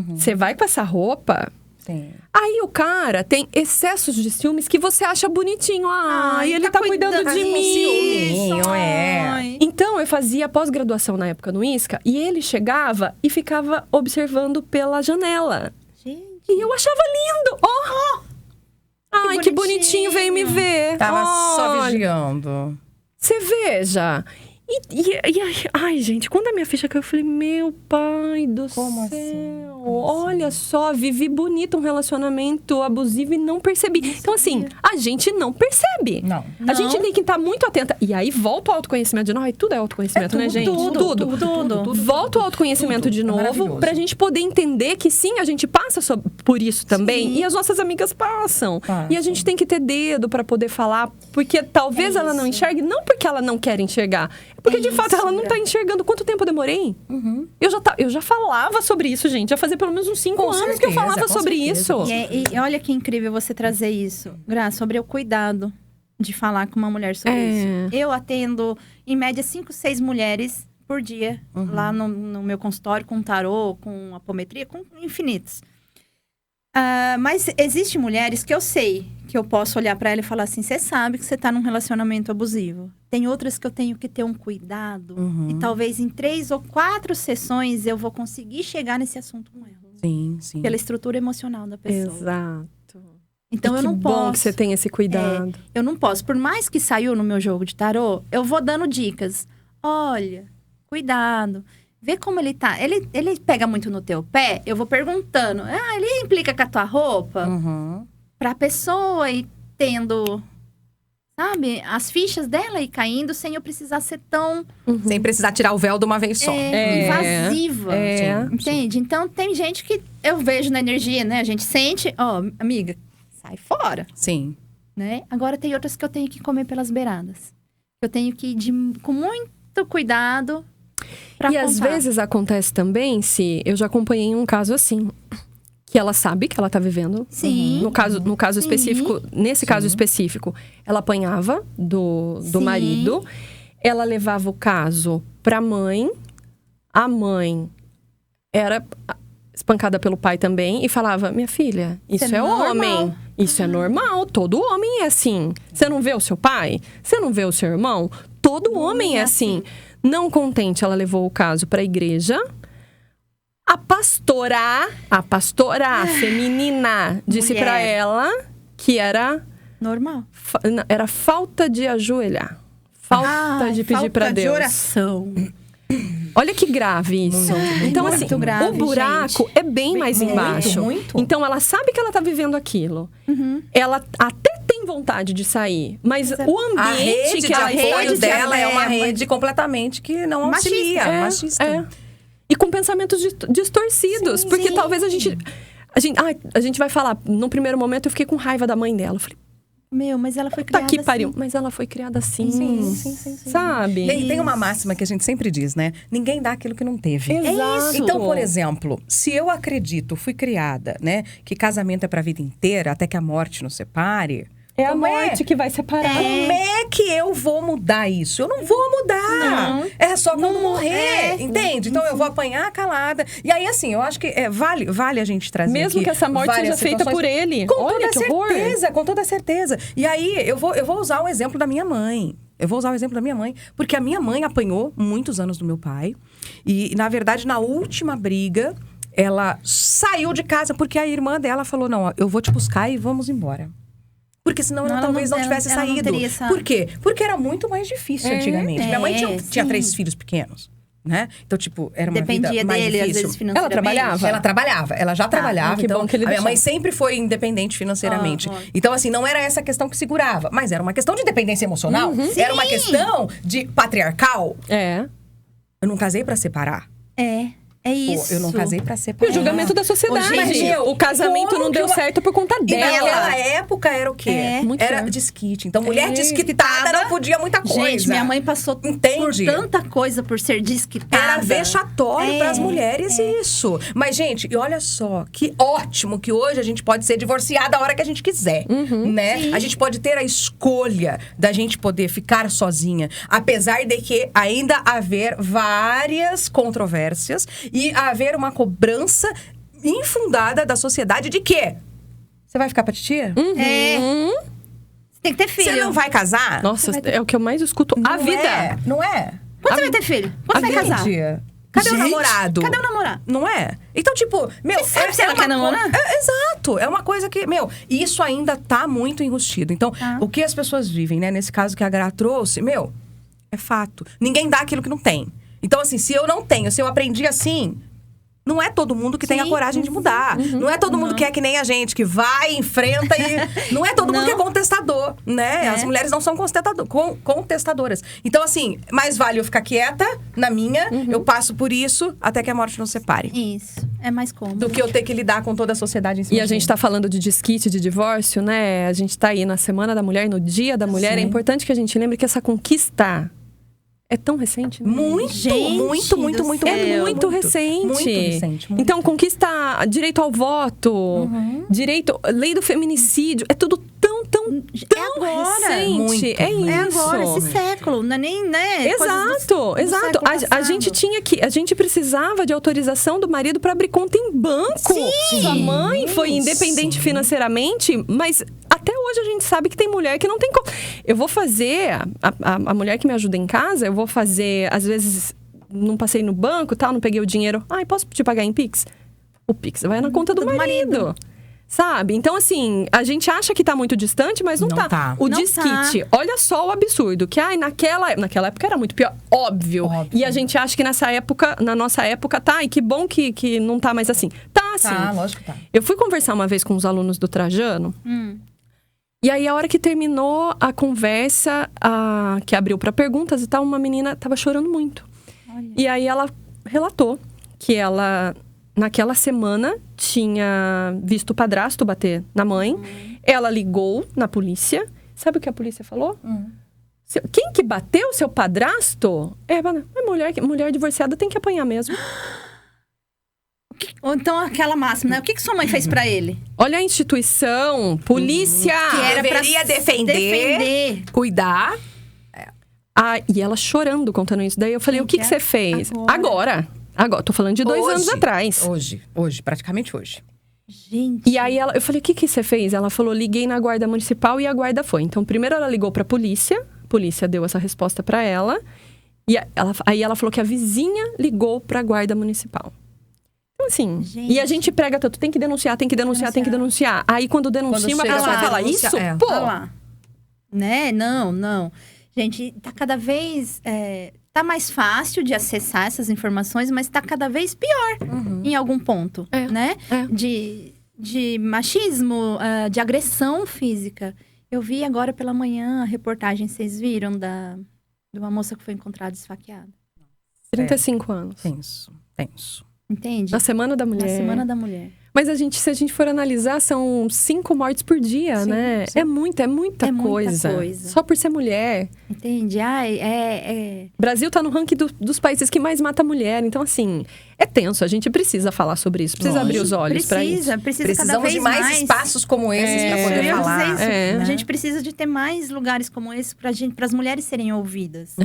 Você vai com essa roupa... Sim. Aí o cara tem excessos de ciúmes que você acha bonitinho. Ele tá cuidando de mim. Então, eu fazia pós-graduação na época no ISCA. E ele chegava e ficava observando pela janela. Gente. E eu achava lindo. Ai, que bonitinho, veio me ver. Tava só vigiando. Você veja. Ai, gente, quando a minha ficha caiu, eu falei, meu pai do céu. Como assim? Olha só, vivi bonito um relacionamento abusivo e não percebi. Então, assim, a gente não percebe. Não. A gente tem que estar muito atenta. E aí, volta o autoconhecimento de novo. Tudo é autoconhecimento, né, gente? Tudo. Volta o autoconhecimento de novo pra gente poder entender que, sim, a gente passa por isso também. E as nossas amigas passam. E a gente tem que ter dedo pra poder falar. Porque talvez ela não enxergue, não porque ela não quer enxergar. Porque, de fato, ela não tá enxergando. Quanto tempo eu demorei? Eu já falava sobre isso, gente. Já fazia pelo menos uns 5 anos que eu falava sobre isso. E olha que incrível você trazer isso, Graça, sobre o cuidado de falar com uma mulher sobre isso. Eu atendo, em média, 5, 6 mulheres por dia, lá no meu consultório, com tarô, com apometria, com infinitos. Mas existem mulheres que eu sei que eu posso olhar pra ela e falar assim, você sabe que você tá num relacionamento abusivo. Tem outras que eu tenho que ter um cuidado. E talvez em 3 ou 4 sessões eu vou conseguir chegar nesse assunto com ela. Sim, sim. Pela estrutura emocional da pessoa. Exato. Então e eu não posso. Que bom que você tem esse cuidado. Eu não posso. Por mais que saiu no meu jogo de tarô, eu vou dando dicas. Olha, cuidado. Vê como ele tá. Ele pega muito no teu pé, eu vou perguntando. Ele implica com a tua roupa? Pra pessoa ir tendo, sabe, as fichas dela ir caindo sem eu precisar ser tão... Sem precisar tirar o véu de uma vez só. Invasiva. Sim, entende? Então, tem gente que eu vejo na energia, né? A gente sente, amiga, sai fora. Sim. Né? Agora, tem outras que eu tenho que comer pelas beiradas. Eu tenho que ir com muito cuidado pra contar. Às vezes acontece também, se eu já acompanhei um caso assim... que ela sabe que ela tá vivendo. Sim. No caso específico, nesse caso específico, ela apanhava do marido. Ela levava o caso pra mãe. A mãe era espancada pelo pai também. E falava, minha filha, isso é homem. Isso é normal. Todo homem é assim. Você não vê o seu pai? Você não vê o seu irmão? Todo homem é assim. Não contente, ela levou o caso pra igreja. A pastora feminina disse pra ela que era... normal. Era falta de ajoelhar. Falta de pedir pra Deus. Falta de oração. Olha que grave isso. Então, assim, grave, o buraco é bem mais embaixo. Muito. Então, ela sabe que ela tá vivendo aquilo. Ela até tem vontade de sair. Mas o ambiente que ela apoio dela é uma rede completamente que não auxilia. Machista. E com pensamentos distorcidos. Porque talvez a gente vai falar, no primeiro momento eu fiquei com raiva da mãe dela. Eu falei, mas ela foi criada assim. Pariu. Mas ela foi criada assim. Sim. Sabe? Tem uma máxima que a gente sempre diz, né? Ninguém dá aquilo que não teve. Exato. Então, por exemplo, se eu acredito, fui criada, né? Que casamento é pra vida inteira, até que a morte nos separe... É a morte que vai separar. Como é que eu vou mudar isso? Eu não vou mudar. Não. É só quando morrer, entende? Então eu vou apanhar calada. E aí, assim, eu acho que vale a gente trazer mesmo aqui que essa morte seja feita por ele. Com Olha, toda certeza, com toda certeza. E aí, eu vou usar o exemplo da minha mãe. Porque a minha mãe apanhou muitos anos do meu pai. E, na verdade, na última briga, ela saiu de casa porque a irmã dela falou, não, eu vou te buscar e vamos embora. Porque senão ela talvez não tivesse saído. Por quê? Porque era muito mais difícil antigamente. Minha mãe tinha 3 filhos pequenos, né? Então, tipo, era uma vida mais dele, difícil. Às vezes, financeiramente. Ela trabalhava. Ela já trabalhava. Que então, bom que ele a minha deixou. mãe sempre foi independente financeiramente. Então, assim, não era essa questão que segurava. Mas era uma questão de dependência emocional. Era uma questão de patriarcal. Eu não casei pra separar. É isso. Pô, eu não casei pra separar. E o julgamento da sociedade. O casamento não deu certo por conta dela. E naquela época era o quê? Era desquite. Então, mulher desquitada não podia muita coisa. Gente, minha mãe passou por tanta coisa por ser desquitada. Era vexatório pras mulheres isso. Mas, gente, e olha só, que ótimo que hoje a gente pode ser divorciada a hora que a gente quiser, né? Sim. A gente pode ter a escolha da gente poder ficar sozinha. Apesar de que ainda haver várias controvérsias e haver uma cobrança infundada da sociedade de quê? Você vai ficar pra titia? Você tem que ter filho. Você não vai casar? Nossa, é o que eu mais escuto. A vida. Não é? Quando você vai ter filho? Quando você vai casar? Cadê o namorado? Cadê o namorado? Não é? Então, tipo, Você sabe se ela quer namorar? Exato. É uma coisa que, isso ainda tá muito enrustido. Então, o que as pessoas vivem, né? Nesse caso que a Gra trouxe, é fato. Ninguém dá aquilo que não tem. Então, assim, se eu não tenho, se eu aprendi assim... Não é todo mundo que tem a coragem de mudar. Não é todo mundo que é que nem a gente, que vai, enfrenta e... Não é todo mundo que é contestador, né? As mulheres não são contestadoras. Então, assim, mais vale eu ficar quieta na minha, eu passo por isso até que a morte nos separe. Isso. É mais cômodo. Do que eu ter que lidar com toda a sociedade em cima. E a gente tá falando de desquite, de divórcio, né? A gente tá aí na Semana da Mulher, no Dia da Mulher. É importante que a gente lembre que essa conquista... É tão recente, né? Muito recente. Muito recente. Então, conquista direito ao voto, lei do feminicídio. É tudo tão tão agora. recente. Muito. É isso. É agora, esse século. Não é nem, né? Exato. A gente precisava de autorização do marido para abrir conta em banco. Sim. Sua mãe foi independente financeiramente, mas até hoje a gente sabe que tem mulher que não tem como. Eu vou fazer, a mulher que me ajuda em casa, eu vou fazer, às vezes, não passei no banco, tal, não peguei o dinheiro. Ai, posso te pagar em Pix? O Pix vai na conta do marido. Sabe? Então, assim, a gente acha que tá muito distante, mas não tá. O desquite, olha só o absurdo. Que, naquela época era muito pior, óbvio. E a gente acha que na nossa época, tá. E que bom que não tá mais assim. Tá, assim. Tá, lógico que tá. Eu fui conversar uma vez com os alunos do Trajano. E aí, a hora que terminou a conversa, que abriu pra perguntas e tal, uma menina tava chorando muito. Olha. E aí, ela relatou que ela... Naquela semana, tinha visto o padrasto bater na mãe. Ela ligou na polícia. Sabe o que a polícia falou? Quem que bateu seu padrasto? Mulher divorciada tem que apanhar mesmo. Ou então aquela máxima, né? O que sua mãe fez pra ele? Olha a instituição, polícia. Que era deveria defender, cuidar. E ela chorando, contando isso. Daí eu falei, o que você fez? Agora. Tô falando de 2 anos atrás. Hoje, praticamente hoje. Gente. E aí eu falei, o que você fez? Ela falou, liguei na guarda municipal e a guarda foi. Então, primeiro ela ligou pra polícia. A polícia deu essa resposta pra ela. E aí ela falou que a vizinha ligou pra guarda municipal. Então, assim, e a gente prega tanto, tem que denunciar. Aí, quando denuncia, uma pessoa fala isso, pô. Lá. Né? Não. Gente, tá cada vez... Tá mais fácil de acessar essas informações, mas tá cada vez pior em algum ponto, né? De machismo, de agressão física. Eu vi agora pela manhã a reportagem, vocês viram, de uma moça que foi encontrada esfaqueada. 35 anos. Tenso. Entende? Na Semana da Mulher. Na Semana da Mulher. Mas se a gente for analisar, são 5 mortes por dia, né? Sim. É muita coisa. Só por ser mulher. Entende? Brasil tá no ranking dos países que mais mata mulher. Então, assim, é tenso. A gente precisa falar sobre isso. Precisa abrir os olhos pra isso. Precisamos de mais espaços como esses pra poder falar. A gente precisa de ter mais lugares como esse para as mulheres serem ouvidas.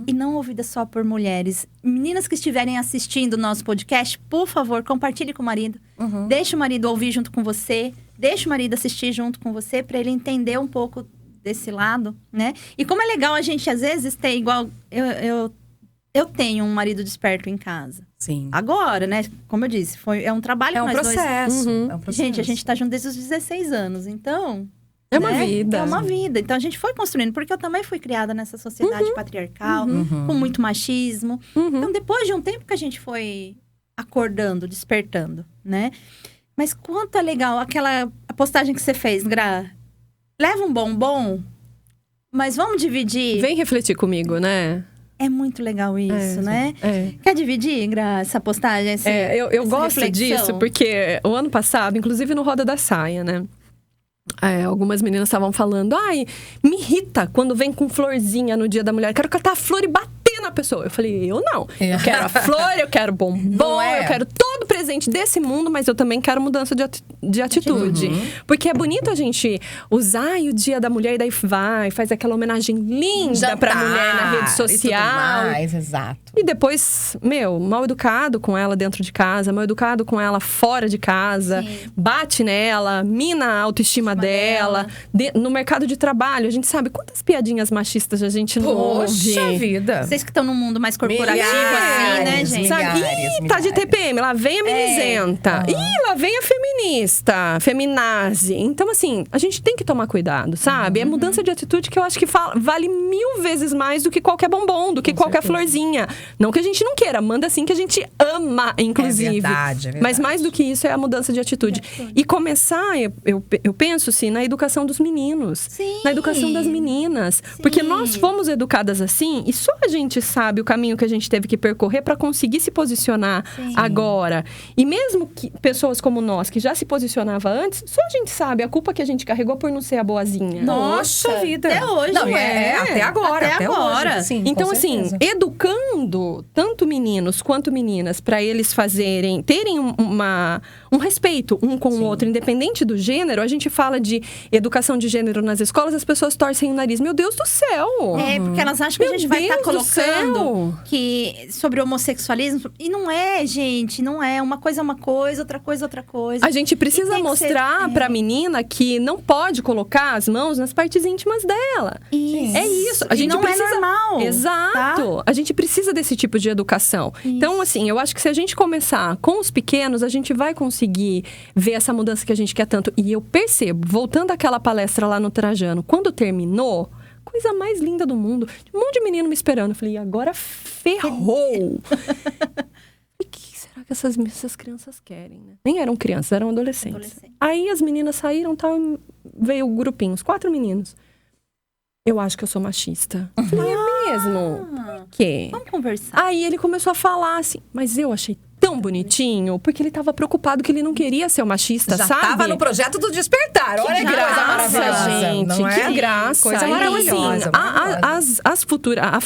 E não ouvidas só por mulheres. Meninas que estiverem assistindo o nosso podcast, por favor, compartilhe com o marido. Deixa o marido ouvir junto com você. Deixa o marido assistir junto com você para ele entender um pouco desse lado, né? E como é legal a gente, às vezes, ter igual... Eu tenho um marido desperto em casa. Sim. Agora, né? Como eu disse, é um trabalho com nós dois. É um processo. Gente, a gente tá junto desde os 16 anos. Então... É uma vida. É uma vida. Então, a gente foi construindo. Porque eu também fui criada nessa sociedade patriarcal. Com muito machismo. Então, depois de um tempo que a gente foi acordando, despertando, né? Mas quanto é legal a postagem que você fez, Gra. Leva um bombom, mas vamos dividir. Vem refletir comigo, né? É muito legal isso, né? Quer dividir, Gra, essa postagem? Eu gosto disso, porque o ano passado, inclusive no Roda da Saia, né? Algumas meninas estavam falando, me irrita quando vem com florzinha no Dia da Mulher. Quero catar a flor e bater na pessoa. Eu falei, eu não. Eu quero a flor, eu quero bombom, eu quero todo presente desse mundo, mas eu também quero mudança de atitude. Porque é bonito a gente usar o Dia da Mulher e daí faz aquela homenagem linda pra mulher na rede social. E tudo mais, exato. E depois, mal educado com ela dentro de casa, mal educado com ela fora de casa, bate nela, mina a autoestima dela. No mercado de trabalho, a gente sabe quantas piadinhas machistas a gente não ouve. Poxa vida! Vocês que estão no mundo mais corporativo, assim, né, gente? Sabe? Tá de TPM, lá vem a mimizenta. Lá vem a feminista, feminazi. Então, assim, a gente tem que tomar cuidado, sabe? É mudança de atitude que eu acho que vale 1000 vezes mais do que qualquer bombom, do que qualquer florzinha. Não que a gente não queira, manda assim que a gente ama, inclusive. É verdade. Mas mais do que isso é a mudança de atitude. E começar, eu penso assim, na educação dos meninos. Na educação das meninas. Porque nós fomos educadas assim e só a gente sabe o caminho que a gente teve que percorrer para conseguir se posicionar agora. E mesmo que pessoas como nós, que já se posicionava antes, só a gente sabe a culpa que a gente carregou por não ser a boazinha. Nossa vida! Até hoje. Não, até agora. Até agora. Sim, então, assim, educando tanto meninos quanto meninas para eles terem um respeito um com o outro, independente do gênero. A gente fala de educação de gênero nas escolas, as pessoas torcem o nariz. Meu Deus do céu! Porque elas acham que a gente vai estar colocando que sobre homossexualismo. E não é, gente. Não é. Uma coisa é uma coisa, outra coisa é outra coisa. A gente precisa mostrar pra menina que não pode colocar as mãos nas partes íntimas dela. Isso. É isso. A gente não precisa... é normal. Exato. Tá? A gente precisa desse tipo de educação. Isso. Então, assim, eu acho que se a gente começar com os pequenos, a gente vai conseguir ver essa mudança que a gente quer tanto. E eu percebo, voltando àquela palestra lá no Trajano, quando terminou, coisa mais linda do mundo, um monte de menino me esperando. Eu falei, agora ferrou! O que será que essas crianças querem, né? Nem eram crianças, eram adolescentes. Aí as meninas saíram, veio o grupinho, os 4 meninos. Eu acho que eu sou machista. Eu falei, é mesmo? Por quê? Vamos conversar. Aí ele começou a falar assim, mas eu achei tão bonitinho, porque ele tava preocupado que ele não queria ser o machista, já sabe? Já tava no projeto do Despertar. Olha que coisa maravilhosa, gente. Não é? Que graça. Coisa maravilhosa. Assim,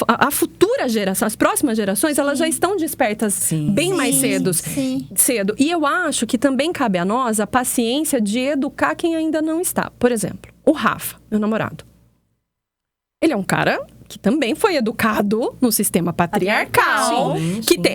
a futura geração, as próximas gerações, elas já estão despertas bem mais cedo. E eu acho que também cabe a nós a paciência de educar quem ainda não está. Por exemplo, o Rafa, meu namorado. Ele é um cara que também foi educado no sistema patriarcal.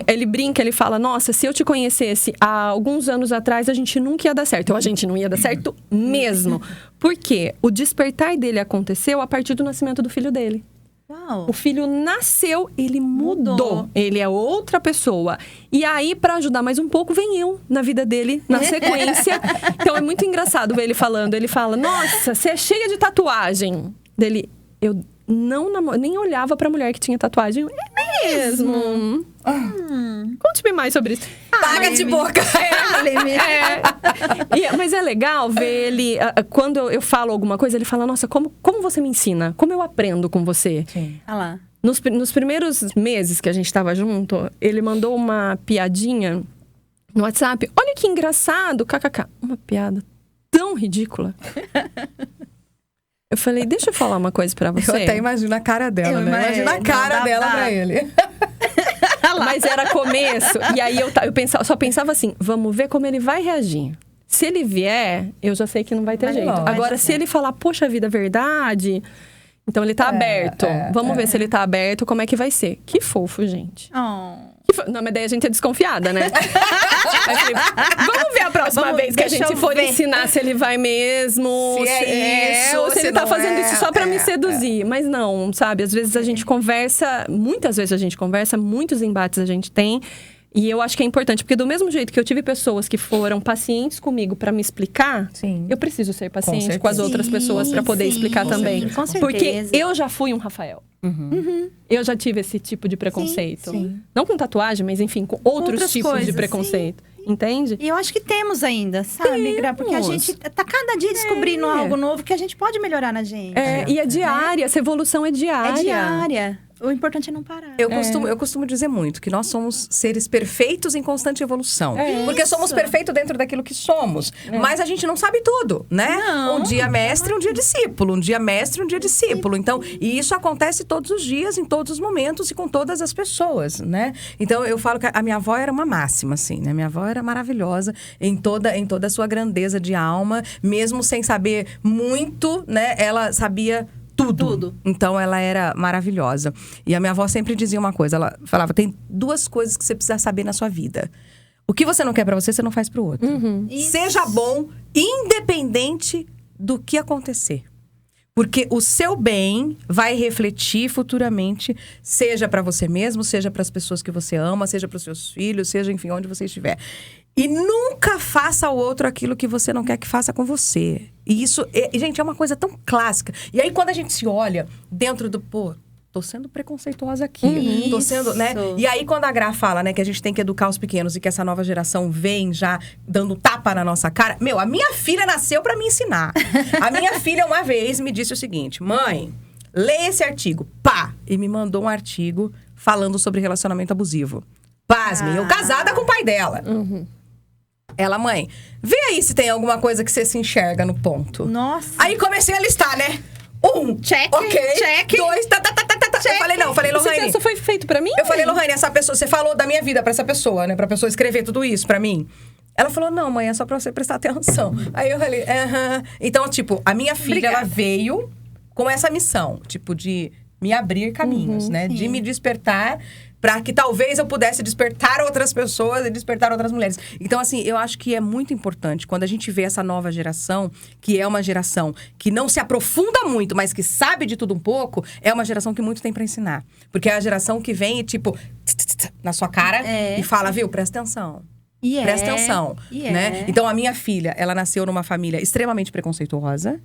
Ele brinca, ele fala, nossa, se eu te conhecesse há alguns anos atrás, a gente nunca ia dar certo. Ou a gente não ia dar certo mesmo. Porque o despertar dele aconteceu a partir do nascimento do filho dele. Uau. O filho nasceu, ele mudou. Ele é outra pessoa. E aí, pra ajudar mais um pouco, vem eu na vida dele, na sequência. Então, é muito engraçado ver ele falando. Ele fala, nossa, você é cheia de tatuagem. Dele, eu nem olhava pra mulher que tinha tatuagem. É mesmo? Conte-me mais sobre isso. Paga de boca. Mas é legal ver ele... Quando eu falo alguma coisa, ele fala, nossa, como você me ensina? Como eu aprendo com você? Sim. Olha lá. Nos primeiros meses que a gente tava junto, ele mandou uma piadinha no WhatsApp. Olha que engraçado, kkk. Uma piada tão ridícula. Eu falei, deixa eu falar uma coisa pra você. Eu até imagino a cara dela, né? Imagina a cara dela pra ele. Mas era começo. E aí eu só pensava assim, vamos ver como ele vai reagir. Se ele vier, eu já sei que não vai ter jeito. Agora, se ele falar, poxa vida, verdade... Então ele tá aberto. Vamos ver se ele tá aberto, como é que vai ser. Que fofo, gente. Não, mas daí a gente é desconfiada, né? Vamos ver a próxima vez que a gente for ensinar se ele vai mesmo. Ou se ele tá fazendo isso só pra me seduzir. Mas não, sabe? Às vezes a gente conversa, muitas vezes a gente conversa, muitos embates a gente tem. E eu acho que é importante, porque do mesmo jeito que eu tive pessoas que foram pacientes comigo pra me explicar, eu preciso ser paciente com as outras pessoas pra poder explicar também. Com certeza. Porque eu já fui um Rafael. Eu já tive esse tipo de preconceito. Não com tatuagem, mas enfim, com outros tipos de preconceito. Entende? E eu acho que temos ainda, sabe, Gra? Porque a gente tá cada dia descobrindo algo novo que a gente pode melhorar na gente. E é diária, essa evolução é diária. É diária. O importante é não parar. Eu costumo dizer muito que nós somos seres perfeitos em constante evolução. Porque somos perfeitos dentro daquilo que somos. Mas a gente não sabe tudo, né? Um dia mestre, um dia discípulo. Um dia mestre, um dia discípulo. Então, e isso acontece todos os dias, em todos os momentos e com todas as pessoas, né? Então, eu falo que a minha avó era uma máxima, assim, né? Minha avó era maravilhosa em toda a sua grandeza de alma. Mesmo sem saber muito, né? Ela sabia... Tudo. Então, ela era maravilhosa. E a minha avó sempre dizia uma coisa. Ela falava, tem 2 coisas que você precisa saber na sua vida. O que você não quer pra você, você não faz pro outro. Seja bom, independente do que acontecer. Porque o seu bem vai refletir futuramente, seja pra você mesmo, seja pras pessoas que você ama, seja pros seus filhos, seja, enfim, onde você estiver. E nunca faça ao outro aquilo que você não quer que faça com você. E isso, gente, é uma coisa tão clássica. E aí, quando a gente se olha dentro do... Tô sendo preconceituosa aqui. Tô sendo, né? E aí, quando a Gra fala, né, que a gente tem que educar os pequenos e que essa nova geração vem já dando tapa na nossa cara. A minha filha nasceu pra me ensinar. A minha filha, uma vez, me disse o seguinte: mãe, lê esse artigo. Pá! E me mandou um artigo falando sobre relacionamento abusivo. Pasmem, eu casada com o pai dela. Ela, mãe, vê aí se tem alguma coisa que você se enxerga no ponto. Nossa. Aí comecei a listar, né? 1, check, ok. check. 2, check. Eu falei, Lohane. Isso foi feito pra mim? Eu falei, Lohane, essa pessoa, você falou da minha vida pra essa pessoa, né? Pra pessoa escrever tudo isso pra mim. Ela falou, não, mãe, é só pra você prestar atenção. Aí eu falei, Então, tipo, a minha filha, ela veio com essa missão, tipo, de me abrir caminhos, né? Sim. De me despertar para que talvez eu pudesse despertar outras pessoas e despertar outras mulheres. Então, assim, eu acho que é muito importante quando a gente vê essa nova geração, que é uma geração que não se aprofunda muito, mas que sabe de tudo um pouco, é uma geração que muito tem para ensinar. Porque é a geração que vem e, tipo, na sua cara e fala, viu, presta atenção. Presta atenção, né? Então, a minha filha, ela nasceu numa família extremamente preconceituosa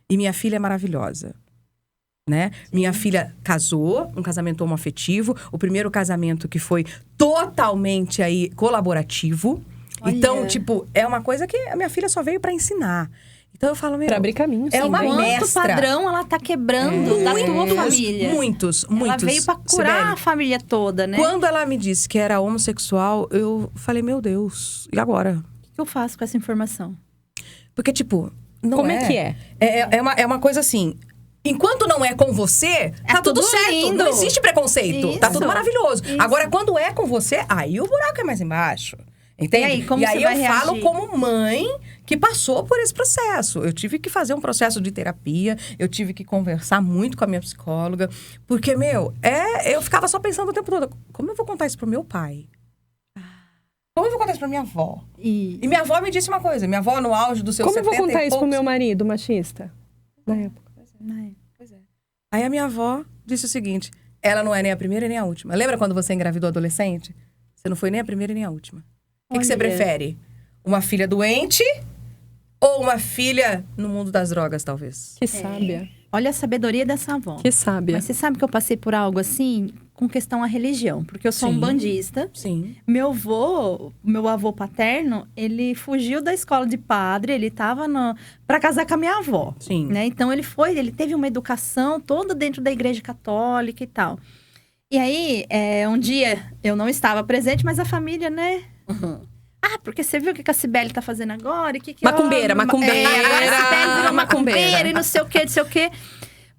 e minha filha é maravilhosa. Né? Minha filha casou, um casamento homoafetivo, o primeiro casamento que foi totalmente aí colaborativo. Olha. Então, tipo, é uma coisa que a minha filha só veio pra ensinar. Então eu falo, meu, pra abrir caminho. É uma mestra. Quanto padrão ela tá quebrando da tua família. Muitos. Ela veio pra curar Sibeli, a família toda, né? Quando ela me disse que era homossexual, eu falei, meu Deus, e agora? O que eu faço com essa informação? Porque, tipo, não Como é que é? É uma coisa assim... Enquanto não é com você, tá tudo certo. Lindo. Não existe preconceito. Isso. Tá tudo maravilhoso. Isso. Agora, quando é com você, aí o buraco é mais embaixo. Entende? E aí eu falo como mãe que passou por esse processo. Eu tive que fazer um processo de terapia. Eu tive que conversar muito com a minha psicóloga. Porque, eu ficava só pensando o tempo todo. Como eu vou contar isso pro meu pai? Como eu vou contar isso pra minha avó? E minha avó me disse uma coisa. Minha avó, no auge do seu 70 Como eu vou contar isso pro poucos... meu marido machista? Na época. Pois é. Aí a minha avó disse o seguinte: ela não é nem a primeira nem a última. Lembra quando você engravidou adolescente? Você não foi nem a primeira nem a última. O que você prefere? Uma filha doente ou uma filha no mundo das drogas, talvez? Que sábia. Olha a sabedoria dessa avó. Que sábia. Mas você sabe que eu passei por algo assim com questão à religião. Porque eu sou um bandista. Sim. Meu avô paterno, ele fugiu da escola de padre. Ele tava pra casar com a minha avó. Sim. Né? Então, ele teve uma educação toda dentro da igreja católica e tal. E aí, um dia, eu não estava presente, mas a família, né... Uhum. Ah, porque você viu o que a Cibele tá fazendo agora? Macumbeira. Agora a Cibele virou macumbeira e não sei o quê.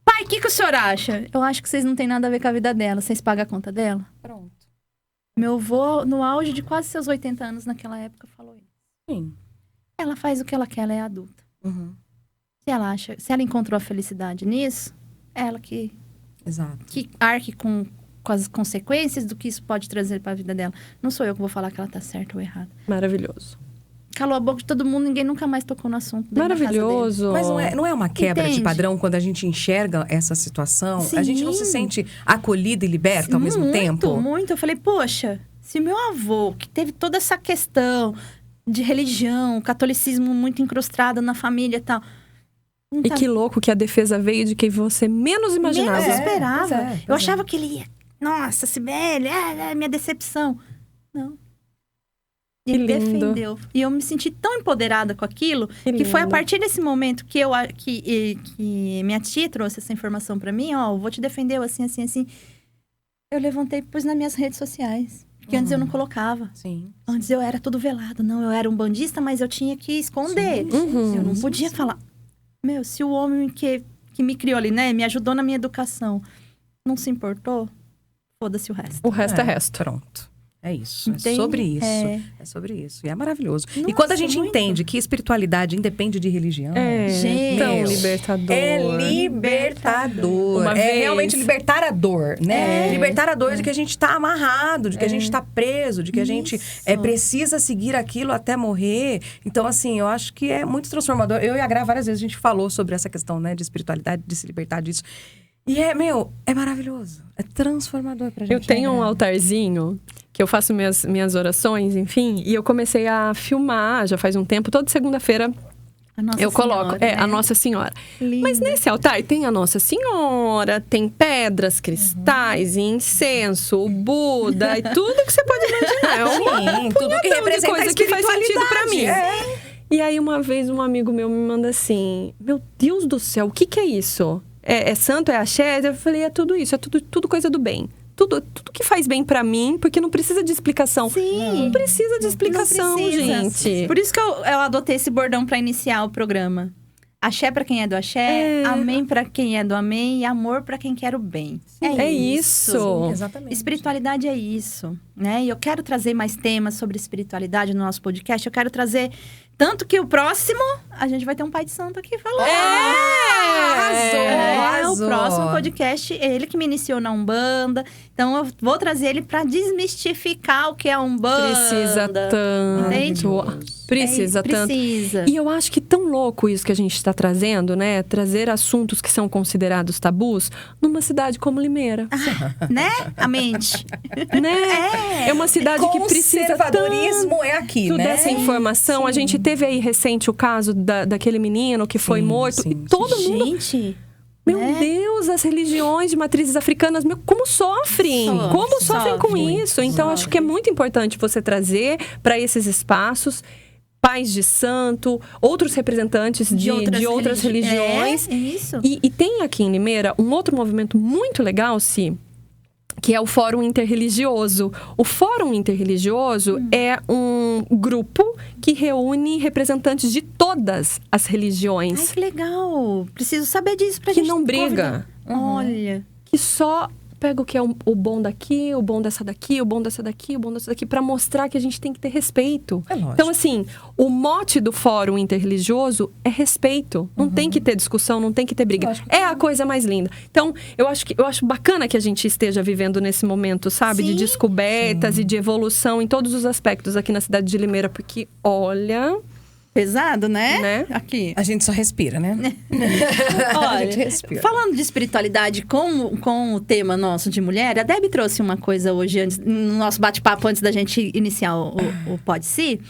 Pai, o que o senhor acha? Eu acho que vocês não têm nada a ver com a vida dela. Vocês pagam a conta dela? Pronto. Meu avô, no auge de quase seus 80 anos naquela época, falou isso. Sim. Ela faz o que ela quer, ela é adulta. Uhum. Se ela encontrou a felicidade nisso, é ela que arque com as consequências do que isso pode trazer para a vida dela. Não sou eu que vou falar que ela tá certa ou errada. Maravilhoso. Calou a boca de todo mundo, ninguém nunca mais tocou no assunto. Maravilhoso. Mas não é uma quebra de padrão quando a gente enxerga essa situação? Sim. A gente não se sente acolhida e liberta ao mesmo tempo? Muito. Eu falei, poxa, se meu avô, que teve toda essa questão de religião, catolicismo muito incrustado na família e tal... E que louco que a defesa veio de quem você menos imaginava. Menos esperava. Eu achava que ele ia... Nossa, Cibele, minha decepção. Não. Ele defendeu. E eu me senti tão empoderada com aquilo, que foi a partir desse momento que minha tia trouxe essa informação pra mim, eu vou te defender, assim. Eu levantei e pus nas minhas redes sociais. Porque antes eu não colocava. Sim. Antes eu era tudo velado. Não, eu era um bandista, mas eu tinha que esconder. Eu não podia falar. Se o homem que me criou ali, né, me ajudou na minha educação, não se importou, foda-se o resto. O resto é resto. Pronto. É isso. É sobre isso. É sobre isso. E é maravilhoso. Nossa, e quando a gente entende que espiritualidade independe de religião... Gente, tão libertador. É libertador. Realmente libertar a dor, né? Libertar a dor de que a gente tá amarrado, de que a gente tá preso, de que a gente precisa seguir aquilo até morrer. Então, assim, eu acho que é muito transformador. Eu e a Gra, várias vezes a gente falou sobre essa questão, né? De espiritualidade, de se libertar disso. E é maravilhoso. É transformador pra gente. Eu tenho um altarzinho que eu faço minhas orações, enfim. E eu comecei a filmar já faz um tempo. Toda segunda-feira eu coloco a Nossa Senhora. Lindo. Mas nesse altar tem a Nossa Senhora, tem pedras, cristais, incenso, o Buda e tudo que você pode imaginar. Tudo que representa coisa que faz sentido pra mim. E aí uma vez um amigo meu me manda assim: meu Deus do céu, o que é isso? É santo, é axé? Eu falei, é tudo isso, é tudo coisa do bem. tudo que faz bem pra mim, porque não precisa de explicação. Sim. Não precisa de explicação, gente. Por isso que eu adotei esse bordão pra iniciar o programa. Axé pra quem é do axé, amém pra quem é do amém e amor pra quem quer o bem. É isso. Sim, exatamente. Espiritualidade é isso, né? E eu quero trazer mais temas sobre espiritualidade no nosso podcast. Eu quero trazer... Tanto que o próximo, a gente vai ter um pai de santo aqui falando. Arrasou. O próximo podcast, ele que me iniciou na Umbanda. Então, eu vou trazer ele pra desmistificar o que é Umbanda. Precisa tanto. Entende? Precisa tanto. Precisa. E eu acho que tão louco isso que a gente está trazendo, né? Trazer assuntos que são considerados tabus numa cidade como Limeira. Né? A mente. Né? É uma cidade que precisa Conservadorismo é aqui, né? dessa informação. A gente teve aí recente o caso daquele menino que foi morto. E todo mundo... Gente... Meu Deus, as religiões de matrizes africanas, como sofrem? Como sofrem com isso? Então, acho que é muito importante você trazer para esses espaços pais de santo, outros representantes de outras religiões. É isso. E tem aqui em Limeira um outro movimento muito legal, que é o Fórum Interreligioso. O Fórum Interreligioso é um grupo que reúne representantes de todas as religiões. Ai, que legal. Preciso saber disso pra que gente não briga. Olha. Que só pega o que é o bom daqui, o bom dessa daqui, o bom dessa daqui, o bom dessa daqui, pra mostrar que a gente tem que ter respeito. É lógico. Então, assim, o mote do Fórum Interreligioso é respeito. Não tem que ter discussão, não tem que ter briga. É a coisa mais linda. Então, eu acho bacana que a gente esteja vivendo nesse momento, sabe? Sim. De descobertas e de evolução em todos os aspectos aqui na cidade de Limeira. Porque, olha... Pesado, Né? Aqui. A gente só respira, né? Olha, A gente respira. falando de espiritualidade com o tema nosso de mulher, a Debbie trouxe uma coisa hoje, no nosso bate-papo, antes da gente iniciar o Pode Se,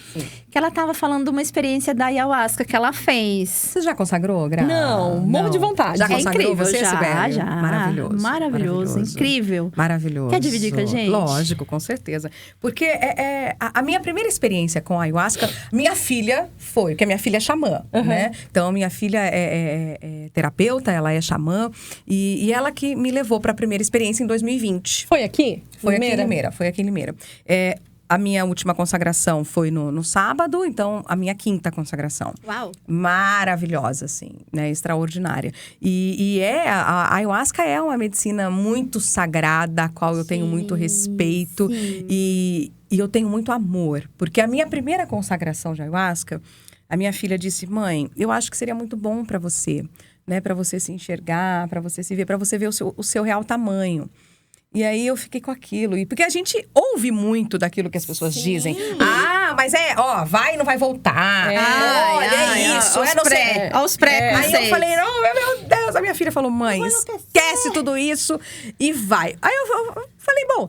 que ela estava falando de uma experiência da ayahuasca que ela fez. Você já consagrou, Gra? Não, morro de vontade. Já É consagrou incrível, você, já. Sibeli? Maravilhoso. Incrível. Maravilhoso. Quer dividir com a gente? Lógico, com certeza. Porque a minha primeira experiência com a ayahuasca, minha filha foi, porque a minha filha é xamã, né? Então, minha filha é terapeuta, ela é xamã. E ela que me levou para a primeira experiência em 2020. Foi aqui? Foi aqui em Limeira. A minha última consagração foi no sábado, então a minha quinta consagração. Uau! Maravilhosa, assim, né? Extraordinária. E a ayahuasca é uma medicina muito sagrada, a qual eu tenho muito respeito. E eu tenho muito amor. Porque a minha primeira consagração de ayahuasca, a minha filha disse: mãe, eu acho que seria muito bom para você, né? Para você se enxergar, para você se ver, para você ver o seu real tamanho. E aí eu fiquei com aquilo. E porque a gente ouve muito daquilo que as pessoas dizem. Ah, mas vai e não vai voltar. Olha, isso. Olha os Aí eu falei, meu Deus. A minha filha falou, mãe, esquece tudo isso e vai. Aí eu falei, bom,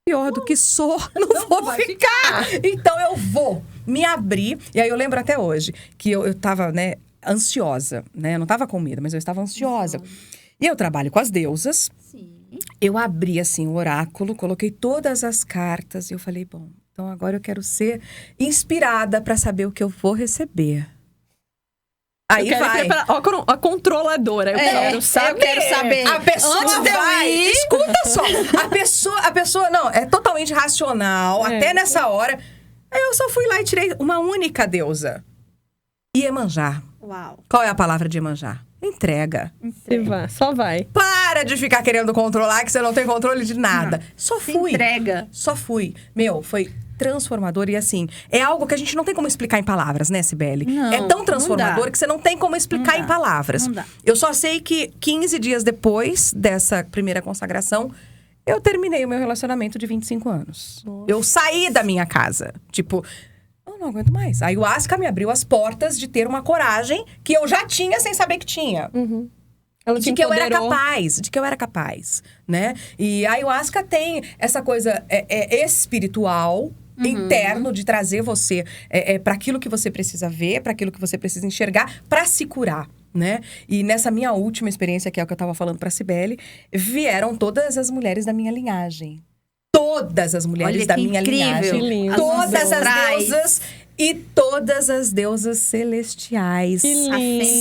pior do que sou, não vou ficar. Então eu vou me abrir. E aí eu lembro até hoje que eu tava, né, ansiosa, né? Eu não tava com medo, mas eu estava ansiosa. E eu trabalho com as deusas. Sim. Eu abri, assim, o oráculo, coloquei todas as cartas e eu falei, bom, então agora eu quero ser inspirada para saber o que eu vou receber. Aí vai. A controladora, eu quero saber. Eu quero saber. A pessoa Antes de eu vai. ir. Escuta só. A pessoa, não, é totalmente racional, até nessa hora. Aí eu só fui lá e tirei uma única deusa. Iemanjá. Uau. Qual é a palavra de Iemanjá? Entrega. Só vai. Para de ficar querendo controlar, que você não tem controle de nada. Só fui. Entrega. Só fui. Meu, foi transformador. E assim, é algo que a gente não tem como explicar em palavras, né, Sibeli? Não, é tão transformador que você não tem como explicar em palavras. Não dá. Eu só sei que 15 dias depois dessa primeira consagração, eu terminei o meu relacionamento de 25 anos. Nossa. Eu saí da minha casa. Tipo... eu não aguento mais. A ayahuasca me abriu as portas de ter uma coragem que eu já tinha sem saber que tinha. Ela de que eu era capaz, né? E a ayahuasca tem essa coisa espiritual, interno, de trazer você para aquilo que você precisa ver, para aquilo que você precisa enxergar, para se curar, né? E nessa minha última experiência, que é o que eu tava falando pra Sibeli, vieram todas as mulheres da minha linhagem. Todas as mulheres da minha linhagem. Lindo. Todas as deusas. e todas as deusas celestiais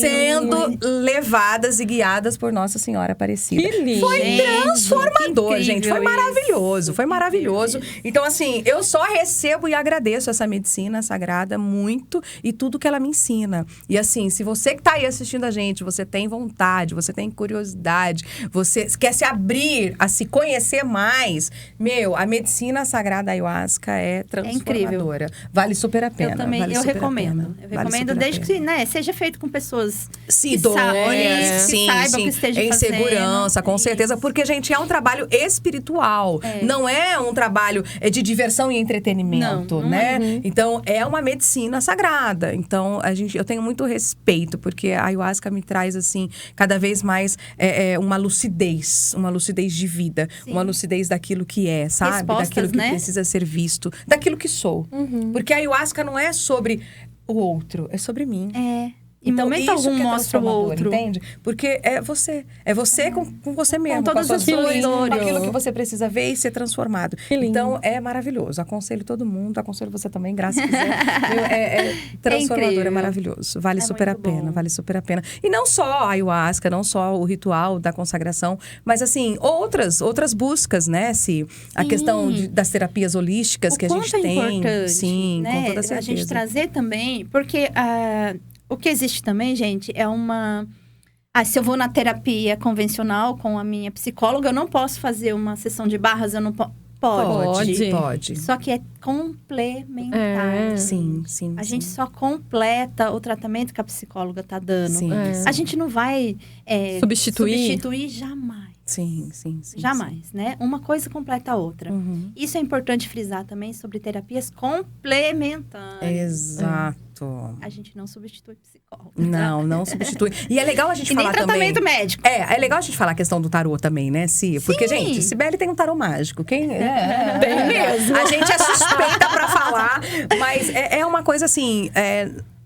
sendo levadas e guiadas por Nossa Senhora Aparecida. Que lindo. Foi transformador, gente. Foi isso. maravilhoso, foi maravilhoso. Então, assim, eu só recebo e agradeço essa medicina sagrada muito e tudo que ela me ensina. E assim, se você que tá aí assistindo a gente, você tem vontade, você tem curiosidade, você quer se abrir a se conhecer mais, a medicina sagrada ayahuasca é transformadora. Vale super a pena. Eu também, vale eu super recomendo. Eu recomendo desde que, seja feito com pessoas que saibam que estejam em fazendo. segurança, com certeza. Porque, gente, é um trabalho espiritual. Não é um trabalho de diversão e entretenimento, né? Então, é uma medicina sagrada. Então, eu tenho muito respeito, porque a ayahuasca me traz, assim, cada vez mais uma lucidez de vida. Sim. Uma lucidez daquilo que é, sabe? Respostas, daquilo que precisa ser visto. Daquilo que sou. Porque a ayahuasca não é sobre o outro, é sobre mim. Em momento algum mostra o outro. Entende? Porque é você. É você com você mesmo. Com todas as dores. Com aquilo que você precisa ver e ser transformado. Então, é maravilhoso. Aconselho todo mundo. Aconselho você também, graças a Deus. É transformador, é maravilhoso. Vale super a pena. Vale super a pena. E não só a ayahuasca, não só o ritual da consagração, mas, assim, outras buscas, né? A questão das terapias holísticas que a gente tem. Importante, sim, com toda certeza. A gente trazer também, porque... o que existe também, gente, é uma... se eu vou na terapia convencional com a minha psicóloga, eu não posso fazer uma sessão de barras, eu não posso. Pode. Só que é complementar. Sim. A gente só completa o tratamento que a psicóloga tá dando. Sim. A gente não vai substituir jamais. Sim. Jamais, né? Uma coisa completa a outra. Isso é importante frisar também sobre terapias complementares. Exato. A gente não substitui psicólogo. Não substitui. E é legal a gente falar nem também... tratamento médico. É legal a gente falar a questão do tarô também, né, Si? Porque, gente, Cibele tem um tarô mágico. Tem mesmo. A gente é suspeita pra falar, mas é uma coisa assim...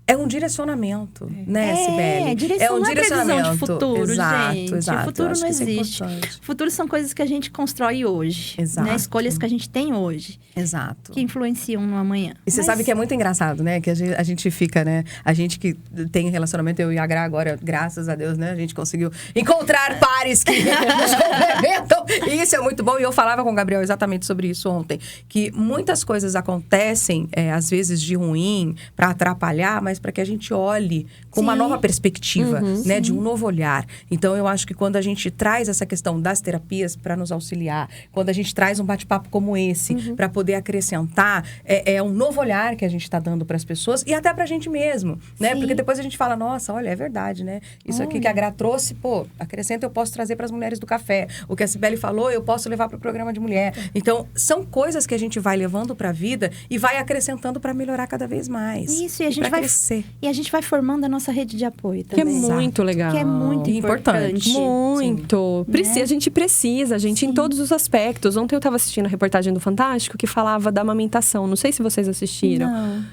É um direcionamento, né, Cibele? É um direcionamento de futuro, gente. Exato. O futuro não existe. O futuro são coisas que a gente constrói hoje. Exato. Né? Escolhas que a gente tem hoje. Exato. Que influenciam no amanhã. E você sabe que é muito engraçado, né? Que a gente fica, né? A gente que tem relacionamento, eu e a Gra agora, graças a Deus, né? A gente conseguiu encontrar pares que nos complementam. E isso é muito bom. E eu falava com o Gabriel exatamente sobre isso ontem. Que muitas coisas acontecem, às vezes, de ruim, para atrapalhar, mas para que a gente olhe com uma nova perspectiva, né? De um novo olhar. Então, eu acho que quando a gente traz essa questão das terapias para nos auxiliar, quando a gente traz um bate-papo como esse, para poder acrescentar, é um novo olhar que a gente está dando para as pessoas e até para a gente mesmo, né? Porque depois a gente fala, nossa, olha, é verdade, né? Isso aqui que a Gra trouxe, acrescenta, eu posso trazer para as mulheres do café. O que a Cibele falou, eu posso levar para o programa de mulher. Então, são coisas que a gente vai levando para a vida e vai acrescentando para melhorar cada vez mais. Isso, e a gente vai crescer. E a gente vai formando a nossa rede de apoio também. Que é muito legal. Que é muito importante. Muito. A gente precisa, em todos os aspectos. Ontem eu estava assistindo a reportagem do Fantástico que falava da amamentação. Não sei se vocês assistiram. Não.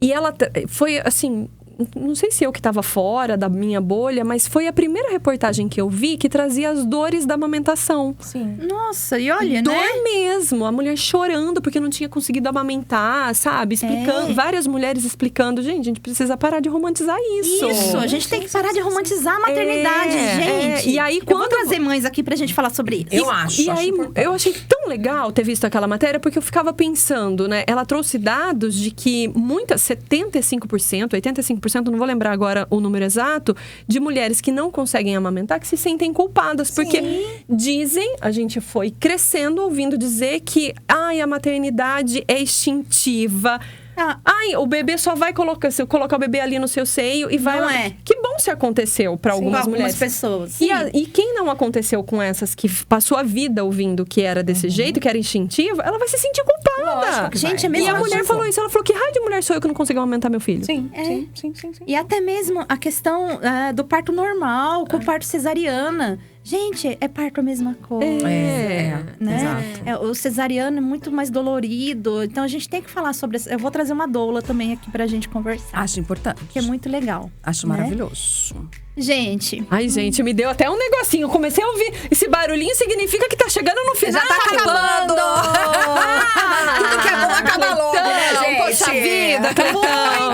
E ela foi, assim... Não sei se eu que estava fora da minha bolha, mas foi a primeira reportagem que eu vi que trazia as dores da amamentação. Sim. Nossa, e olha, dor né? mesmo. A mulher chorando porque não tinha conseguido amamentar, sabe? Explicando, várias mulheres explicando. Gente, a gente precisa parar de romantizar isso. Isso, a gente tem que parar de romantizar a maternidade, gente. E aí, eu vou trazer mães aqui pra gente falar sobre isso. Eu acho. E aí, eu achei tão legal ter visto aquela matéria, porque eu ficava pensando, né? Ela trouxe dados de que 75%, 85%, não vou lembrar agora o número exato, de mulheres que não conseguem amamentar, que se sentem culpadas. Porque dizem, a gente foi crescendo ouvindo dizer que a maternidade é extintiva. O bebê só vai colocar, se eu colocar o bebê ali no seu seio e vai... Não é. Que bom se aconteceu para algumas mulheres. Pessoas. E quem não aconteceu com essas que passou a vida ouvindo que era desse jeito, que era instintiva, ela vai se sentir culpada. Gente, é mesmo. E a mulher falou isso, ela falou, que raio de mulher sou eu que não consigo aumentar meu filho? Sim. E até mesmo a questão do parto normal, com o parto cesariana. Gente, é parto a mesma coisa. Né? Exato. O cesariano é muito mais dolorido. Então, a gente tem que falar sobre isso. Eu vou trazer uma doula também aqui pra gente conversar. Acho importante. Que é muito legal. Acho maravilhoso. Gente. Ai, gente, me deu até um negocinho. Comecei a ouvir esse barulhinho, significa que tá chegando no final. Já tá acabando! Tudo que é bom acaba logo, né, gente? Poxa vida,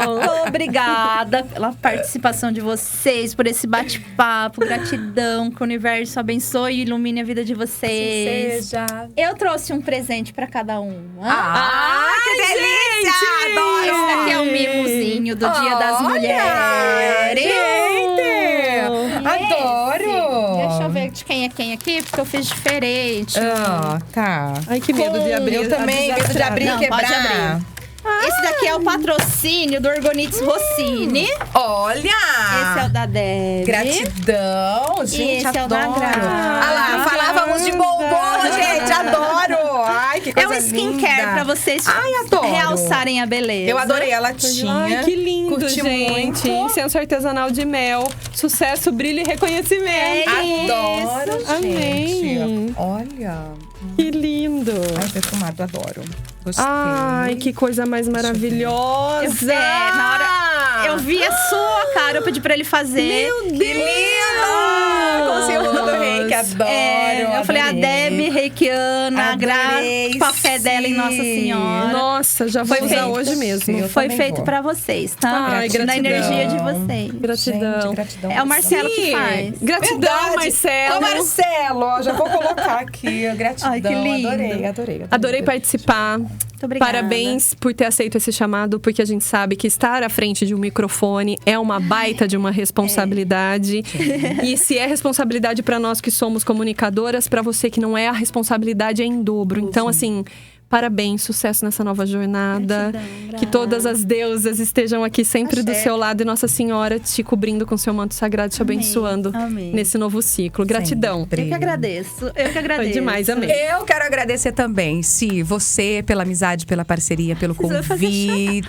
Muito obrigada pela participação de vocês, por esse bate-papo. Gratidão, que o universo abençoe e ilumine a vida de vocês. Seja. Eu trouxe um presente pra cada um. Que delícia! gente! Adoro! Esse aqui é um mimozinho do Dia das Mulheres. Gente! Adoro! Deixa eu ver de quem é quem aqui, porque eu fiz diferente. Tá. Ai, que medo de abrir. Eu também, medo de abrir e Não, quebrar. pode abrir. Esse daqui é o patrocínio do Orgonites Rossini. Olha! Esse é o da Deb. Gratidão, gente, esse é o da adoro. Gra. Ah lá, falávamos de bombom, gente, adoro. Ai, que É coisa um skincare linda. pra vocês Ai, adoro. realçarem a beleza. Eu adorei a latinha. Ai, que lindo, Curti gente. muito. Incenso artesanal de mel. Sucesso, brilho e reconhecimento. Adoro, Isso. gente. Amém. Olha. Que lindo. Ai, perfumado, adoro. Gostei. Ai, que coisa mais maravilhosa. Na hora eu vi a sua cara, eu pedi pra ele fazer. Meu Deus. Que lindo! Com símbolo do reiki, adoro. Eu falei, a Deb reikiana, a Gra, Adorei, com a fé dela em Nossa Senhora. Nossa, já vou Foi usar feito. hoje mesmo. Eu Foi também feito vou. pra vocês, tá? Ai, Na gratidão. energia de vocês. Gratidão. Gente, gratidão. É o Marcelo que Sim. faz. Gratidão, Verdade. Marcelo. Ô, Marcelo, ó, já vou colocar aqui. Gratidão. Ai, que lindo. Adorei. Adorei participar. Muito obrigada. Parabéns por ter aceito esse chamado, porque a gente sabe que estar à frente de um microfone é uma baita de uma responsabilidade. E se é responsabilidade para nós que somos comunicadoras, para você que não é, a responsabilidade é em dobro. Então, assim, parabéns, sucesso nessa nova jornada. Gratidão, Que todas as deusas estejam aqui sempre do Axé. seu lado e Nossa Senhora te cobrindo com seu manto sagrado, te Amém. abençoando Amém. nesse novo ciclo. Gratidão. Sempre. Eu que agradeço. Eu que agradeço. Foi demais, amei. Eu quero agradecer também, Si, você pela amizade, pela parceria, pelo Você vai fazer convite.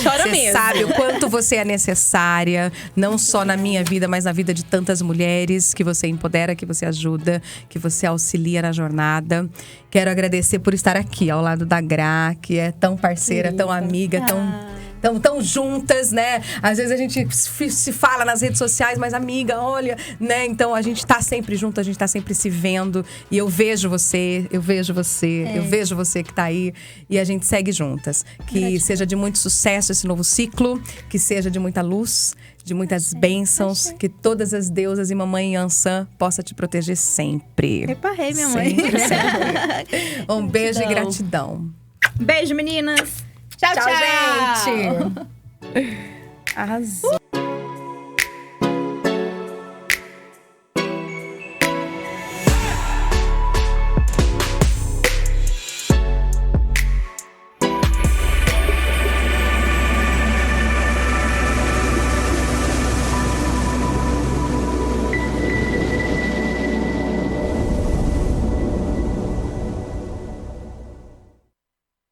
Chora Você mesmo. sabe o quanto você é necessária, não só na minha vida, mas na vida de tantas mulheres que você empodera, que você ajuda, que você auxilia na jornada. Quero agradecer por estar aqui ao lado da Gra, que é tão parceira, tão amiga, tão juntas, né? Às vezes a gente se fala nas redes sociais, mas amiga, olha, né? Então a gente tá sempre junto, a gente tá sempre se vendo. E eu vejo você que tá aí. E a gente segue juntas. Que seja de muito sucesso esse novo ciclo, que seja de muita luz, de muitas bênçãos, que todas as deusas e mamãe Yansan possa te proteger sempre. Reparei, minha mãe. Sempre. Um beijo e gratidão. Beijo, meninas. Tchau, Tchau, gente! Arrasou.